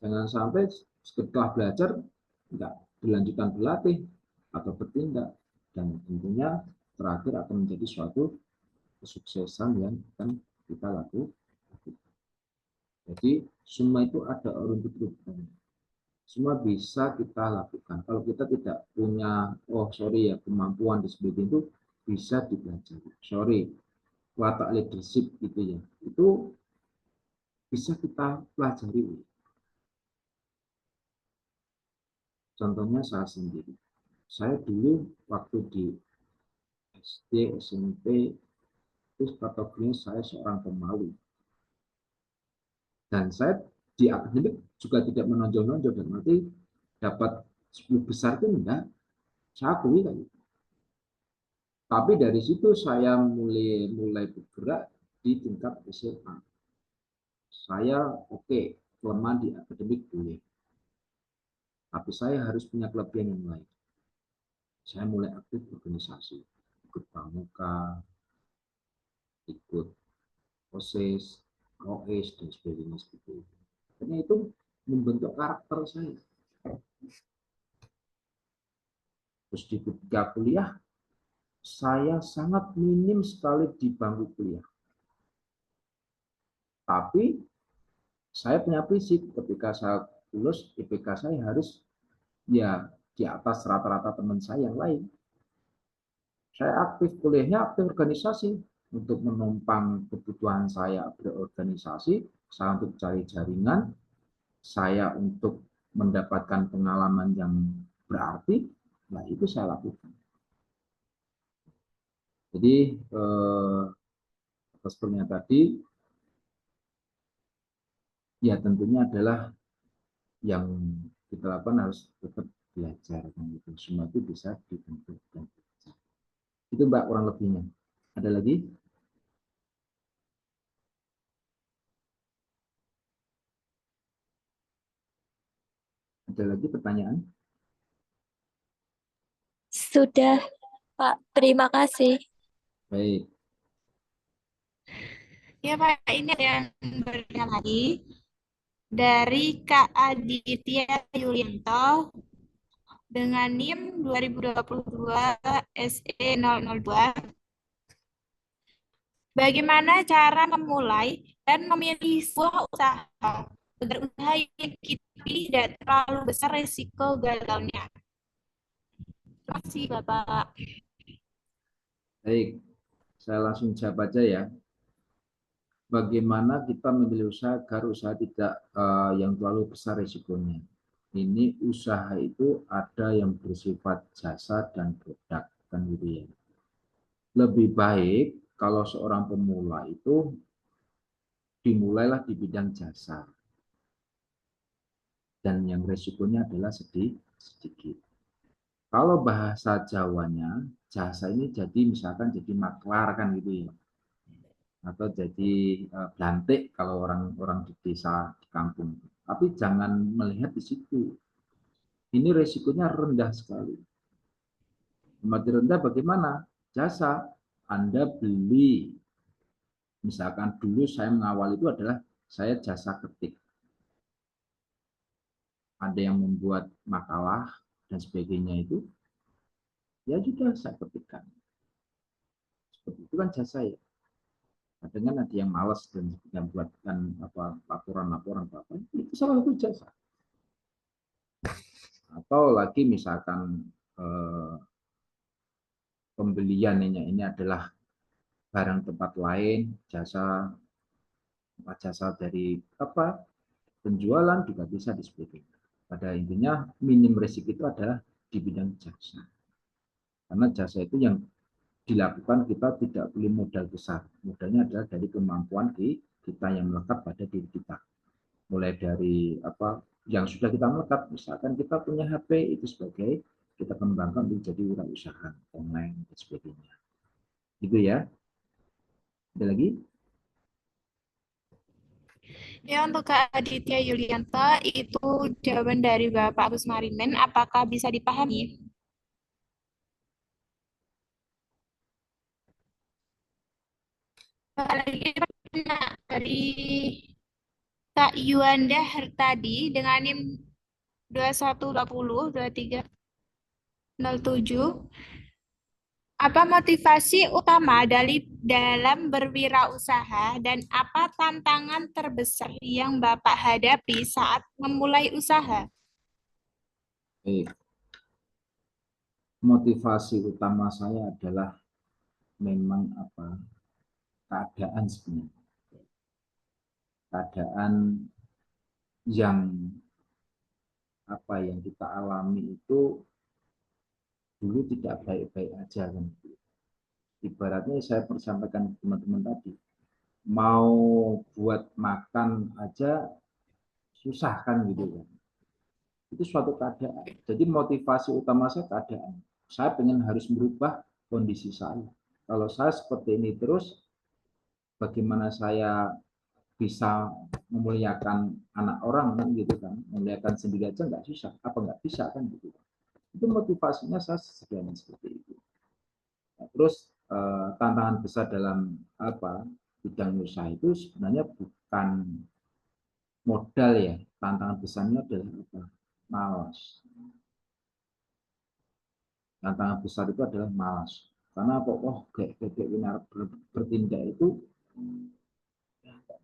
Jangan sampai setelah belajar nggak dilanjutkan berlatih atau bertindak, dan tentunya terakhir akan menjadi suatu kesuksesan yang akan kita lakukan. Jadi semua itu ada rumput-rumputnya. Semua bisa kita lakukan. Kalau kita tidak punya, kemampuan di sebagainya itu bisa dipelajari. Watak leadership gitu ya, itu bisa kita pelajari. Contohnya saya sendiri. Saya dulu waktu di SD, SMP, itu kategorinya saya seorang pemalu. Dan saya di akademik juga tidak menonjol-nonjol, dan nanti dapat 10 besar itu enggak, saya akui kan. Tapi dari situ saya mulai bergerak di tingkat SMA. Saya kelemahan di akademik boleh, tapi saya harus punya kelebihan yang lain. Saya mulai aktif organisasi, ikut pramuka, ikut OSIS, OIS dan sebagainya seperti itu. Karena itu membentuk karakter saya. Terus di ketika kuliah, saya sangat minim sekali di bangku kuliah. Tapi saya punya prinsip ketika saya lulus, IPK saya harus ya di atas rata-rata teman saya yang lain. Saya aktif kuliahnya, aktif organisasi untuk menumpang kebutuhan saya berorganisasi, saya untuk cari jaringan, saya untuk mendapatkan pengalaman yang berarti, nah itu saya lakukan. Jadi atas pertanyaan tadi, ya tentunya adalah yang kita lakukan harus tetap belajar, gitu. Semua itu bisa dibentuk dan belajar. Itu Mbak kurang lebihnya. Ada lagi? Ada lagi pertanyaan? Sudah, Pak. Terima kasih. Baik. Ya Pak, ini ada yang bertanya lagi dari Kak Aditya Yulianto dengan NIM 2022 SE002. Bagaimana cara memulai dan memilih sebuah usaha agar usaha yang kita pilih tidak terlalu besar risiko gagalnya? Terima kasih Bapak. Baik, saya langsung jawab aja ya. Bagaimana kita memilih usaha agar usaha tidak yang terlalu besar risikonya. Ini usaha itu ada yang bersifat jasa dan produk, kan gitu ya. Lebih baik kalau seorang pemula itu dimulailah di bidang jasa. Dan yang risikonya adalah sedikit. Kalau bahasa Jawanya, jasa ini jadi misalkan jadi maklar kan gitu ya. Atau jadi belantik kalau orang-orang di desa, di kampung. Tapi jangan melihat di situ. Ini resikonya rendah sekali. Semakin rendah bagaimana? Jasa. Anda beli. Misalkan dulu saya mengawal itu adalah saya jasa ketik. Ada yang membuat makalah dan sebagainya itu, ya sudah saya ketikkan. Seperti itu kan jasa ya. Kadang ada yang malas dan yang buatkan laporan-laporan apa, itu salah satu jasa. Atau lagi misalkan pembelian ini adalah barang tempat lain, jasa dari penjualan juga bisa disebut. Pada intinya minim risiko itu adalah di bidang jasa. Karena jasa itu yang dilakukan kita tidak perlu modal besar. Modalnya adalah dari kemampuan kita yang melekat pada diri kita. Mulai dari yang sudah kita melekat, misalkan kita punya HP itu sebagai kita kembangkan untuk jadi wirausaha online dan sebagainya. Gitu ya. Ada lagi? Ya, untuk Kak Aditya Yulianto, itu jawaban dari Bapak Agus Marimen. Apakah bisa dipahami? Lagi dari Kak Yuanda Hertadi dengan NIM 21202307. Apa motivasi utama dalam berwirausaha dan apa tantangan terbesar yang Bapak hadapi saat memulai usaha? Baik. Motivasi utama saya adalah memang keadaan sebenarnya. Keadaan yang yang kita alami itu dulu tidak baik-baik aja kan. Ibaratnya saya sampaikan ke teman-teman tadi, mau buat makan aja susah kan gitu kan. Itu suatu keadaan. Jadi motivasi utama saya keadaan. Saya pengen harus merubah kondisi saya. Kalau saya seperti ini terus, bagaimana saya bisa memuliakan anak orang kan gitu kan, memuliakan sendiri aja nggak susah, apa nggak bisa kan gitu. Itu motivasinya saya sederhana seperti itu. Nah, terus tantangan besar dalam bidang usaha itu sebenarnya bukan modal ya, tantangan besarnya adalah apa? Malas. Tantangan besar itu adalah malas. Karena kok kayak bertindak itu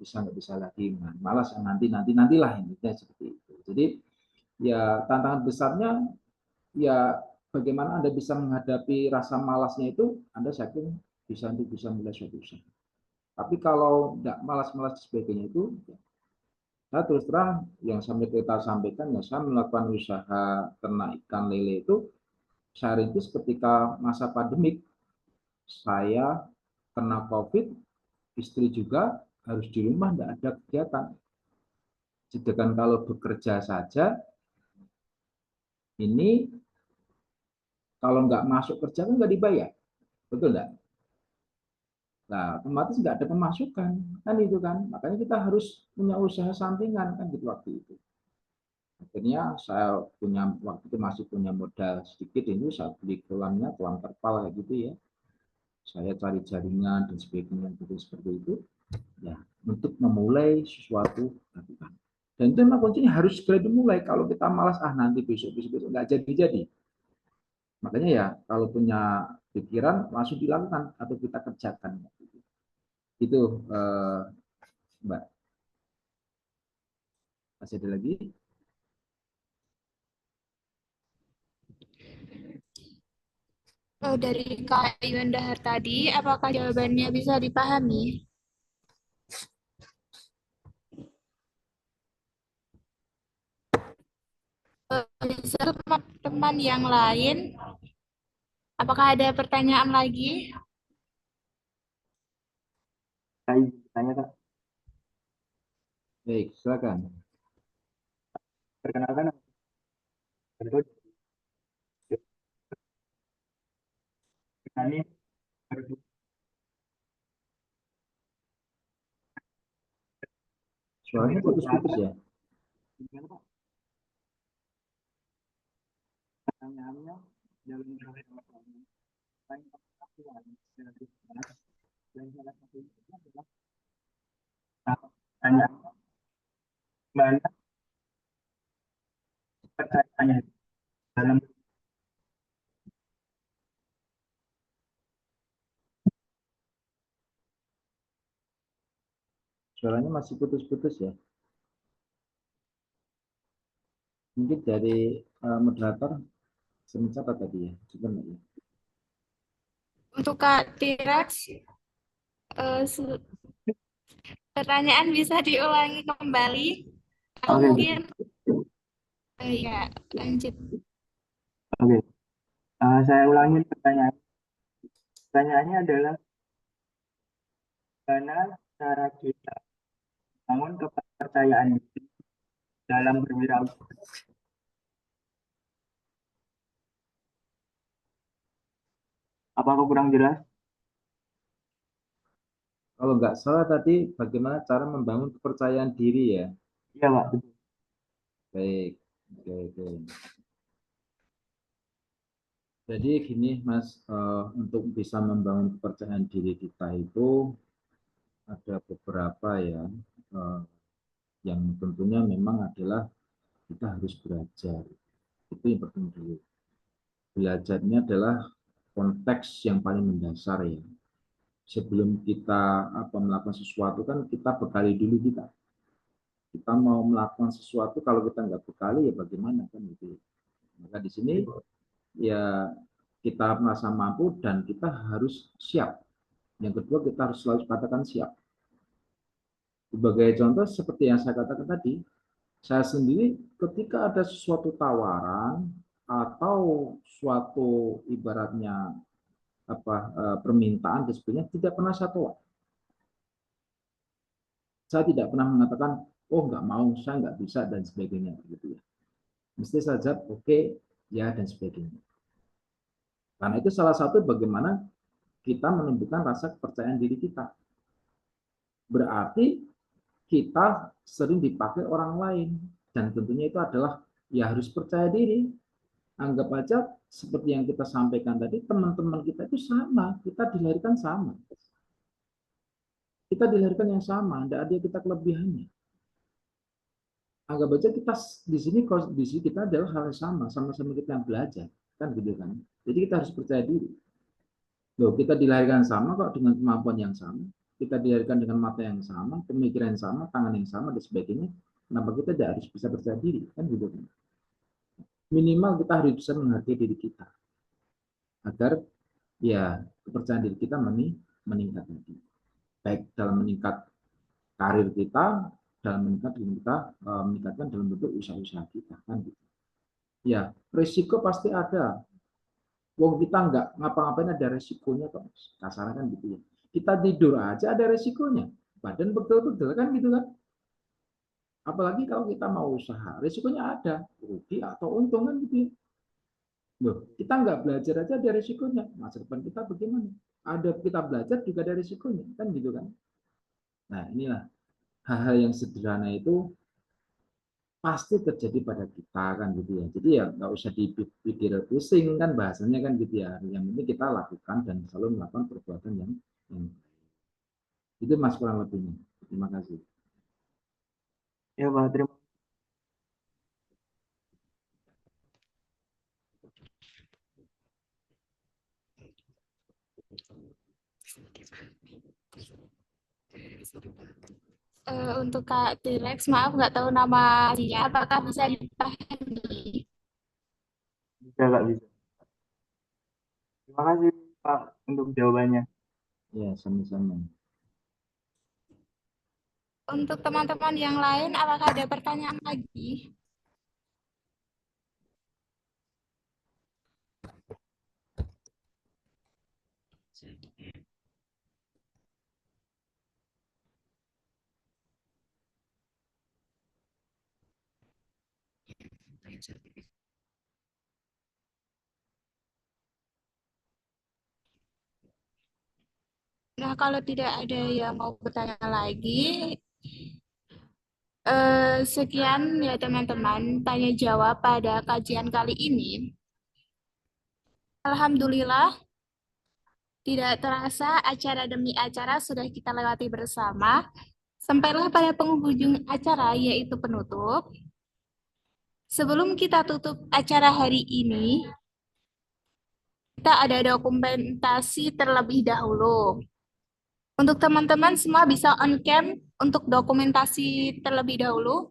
nggak bisa lagi, malas nantilah intinya seperti itu. Jadi ya tantangan besarnya ya bagaimana Anda bisa menghadapi rasa malasnya itu, Anda yakin bisa mulai suatu usaha. Tapi kalau nggak malas-malas sebagainya itu, saya terus terang yang kita sampaikan ya, saya melakukan usaha ternak ikan lele itu saya rintis ketika masa pandemik. Saya kena COVID, istri juga harus di rumah, tidak ada kegiatan. Sedangkan kalau bekerja saja, ini kalau nggak masuk kerja kan nggak dibayar, betul nggak? Nah, otomatis nggak ada pemasukan, kan itu kan. Makanya kita harus punya usaha sampingan kan gitu waktu itu. Akhirnya saya punya waktu itu masih punya modal sedikit, ini saya beli kolamnya, kolam terpal kayak gitu ya. Saya cari jaringan dan sebagainya gitu, seperti itu. Ya, untuk memulai sesuatu lakukan. Dan itu memang kuncinya harus segera dimulai. Kalau kita malas, nanti besok nggak jadi. Makanya ya, kalau punya pikiran langsung dilakukan atau kita kerjakan. Itu Mbak. Masih ada lagi? Dari Kak Yuandahar tadi, apakah jawabannya bisa dipahami? Bisa teman-teman yang lain, apakah ada pertanyaan lagi? Tanya Kak, Baik, silakan. perkenalkan betul ini Suaranya putus-putus ya. Pertanyaannya dalam dan salah satunya adalah pertanyaan mana pertanyaannya dalam Suaranya masih putus-putus ya. Mungkin dari moderator mencatat tadi ya. Sebenarnya. Untuk Kak Tirax, pertanyaan bisa diulangi kembali? Atau Oke. mungkin ya, lanjut. Oke. Saya ulangi pertanyaan. Pertanyaannya adalah bagaimana cara kita bangun kepercayaan dalam berwirausaha. Apakah kurang jelas? Kalau nggak salah tadi bagaimana cara membangun kepercayaan diri ya? Iya Pak. Baik. Oke. Jadi gini Mas, untuk bisa membangun kepercayaan diri kita itu ada beberapa ya, yang tentunya memang adalah kita harus belajar. Itu yang pertama dulu. Belajarnya adalah konteks yang paling mendasar ya. Sebelum kita melakukan sesuatu kan kita bekali dulu kita. Kita mau melakukan sesuatu kalau kita nggak bekali ya bagaimana kan gitu. Maka di sini ya kita merasa mampu dan kita harus siap. Yang kedua kita harus selalu katakan siap. Sebagai contoh seperti yang saya katakan tadi, saya sendiri ketika ada sesuatu tawaran atau suatu ibaratnya permintaan dan sebagainya tidak pernah saya tolak. Saya tidak pernah mengatakan, oh nggak mau, saya nggak bisa dan sebagainya gitu ya. Mesti saja oke, ya dan sebagainya. Karena itu salah satu bagaimana kita menumbuhkan rasa kepercayaan diri kita. Berarti kita sering dipakai orang lain dan tentunya itu adalah ya harus percaya diri. Anggap aja seperti yang kita sampaikan tadi, teman-teman kita itu sama, kita dilahirkan sama. Kita dilahirkan yang sama, tidak ada kita kelebihannya. anggap aja kita di sini kondisi kita adalah hal yang sama-sama kita yang belajar, kan gitu kan. Jadi kita harus percaya diri. Loh, kita dilahirkan sama kok dengan kemampuan yang sama. Kita dilahirkan dengan mata yang sama, pemikiran yang sama, tangan yang sama, dan sebagainya. Kenapa kita tidak harus bisa percaya diri? Kan gitu kan. Minimal kita harus bisa menghargai diri kita. Agar ya kepercayaan diri kita meningkat lagi. Baik dalam meningkat karir kita, dalam meningkatkan dalam bentuk usaha-usaha kita. Kan gitu. Ya, risiko pasti ada. Wong kita nggak ngapa-ngapain ada resikonya kok, kasarnya kan gitu ya. Kita tidur aja ada resikonya, badan betul-betul kan gitu kan. Apalagi kalau kita mau usaha, resikonya ada, rugi atau untung kan gitu ya. Loh, kita nggak belajar aja ada resikonya, masa depan kita bagaimana? Ada kita belajar juga ada resikonya, kan gitu kan. Nah inilah hal-hal yang sederhana itu pasti terjadi pada kita kan gitu ya. Jadi ya nggak usah dipikir pusing kan bahasanya kan gitu ya. Yang penting kita lakukan dan selalu melakukan perbuatan yang itu mas kurang lebihnya. Terima kasih. Ya Pak, terima Untuk Kak T-Rex, maaf nggak tahu nama aslinya. Apakah bisa dipahami? bisa Kak, bisa. Terima kasih Pak untuk jawabannya. Ya sama-sama. Untuk teman-teman yang lain, apakah ada pertanyaan lagi? Nah, kalau tidak ada yang mau bertanya lagi, sekian ya teman-teman tanya jawab pada kajian kali ini. Alhamdulillah, tidak terasa acara demi acara sudah kita lewati bersama. Sampailah pada penghujung acara yaitu penutup. Sebelum kita tutup acara hari ini, kita ada dokumentasi terlebih dahulu. Untuk teman-teman semua bisa on cam untuk dokumentasi terlebih dahulu.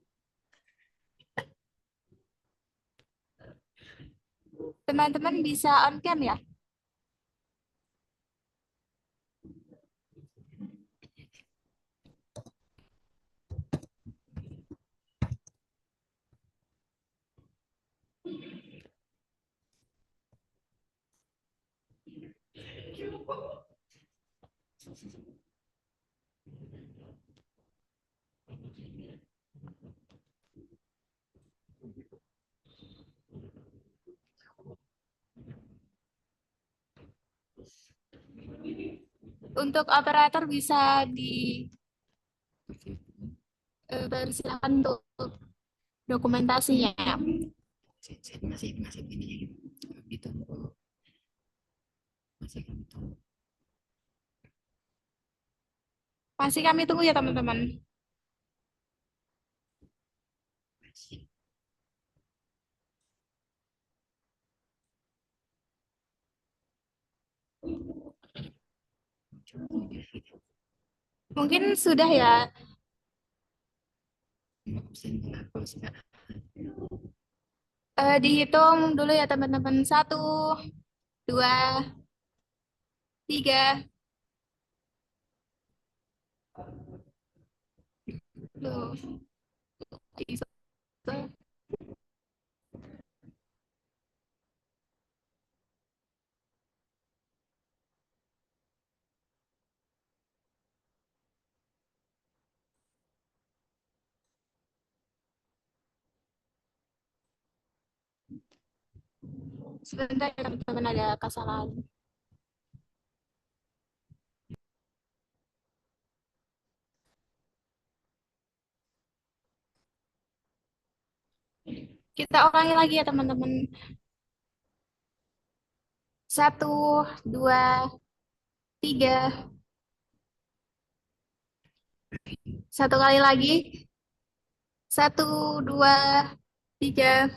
Teman-teman bisa on cam ya? Untuk operator bisa dipersilakan untuk dokumentasinya. Masih ini ditunggu. Masih kami tunggu. Masih kami tunggu ya teman-teman. Mungkin sudah ya. Dihitung dulu ya teman-teman. 1, 2, 3. Loh. Sebentar ya teman-teman, ada kesalahan. Kita ulangi lagi ya teman-teman. 1, 2, 3. Satu kali lagi. 1, 2, 3.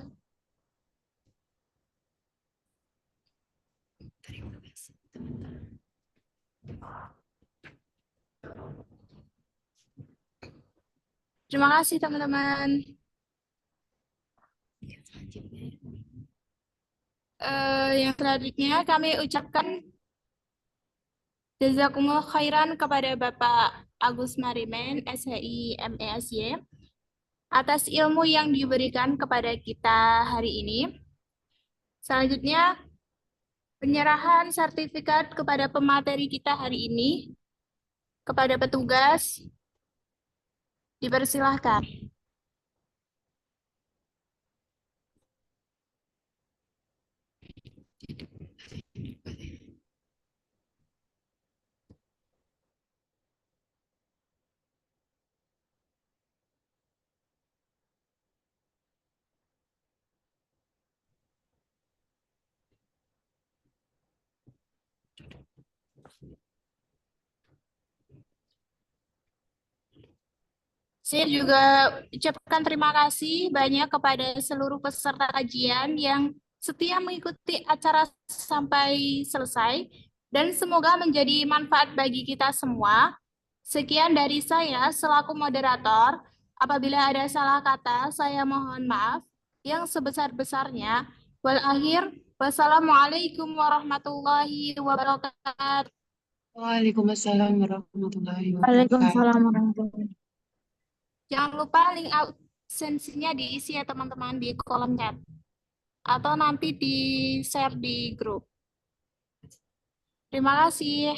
Terima kasih teman-teman. Yang selanjutnya kami ucapkan jazakumullah khairan kepada Bapak Agus Marimen, SHI MESY, atas ilmu yang diberikan kepada kita hari ini. Selanjutnya, penyerahan sertifikat kepada pemateri kita hari ini. Kepada petugas, dipersilahkan. Saya juga ucapkan terima kasih banyak kepada seluruh peserta kajian yang setia mengikuti acara sampai selesai dan semoga menjadi manfaat bagi kita semua. Sekian dari saya selaku moderator. Apabila ada salah kata, saya mohon maaf yang sebesar-besarnya. Wassalamualaikum warahmatullahi wabarakatuh. Waalaikumsalam warahmatullahi Waalaikumsalam wabarakatuh. warahmatullahi wabarakatuh. Jangan lupa link absensinya diisi ya teman-teman di kolom chat. Atau nanti di-share di grup. Terima kasih.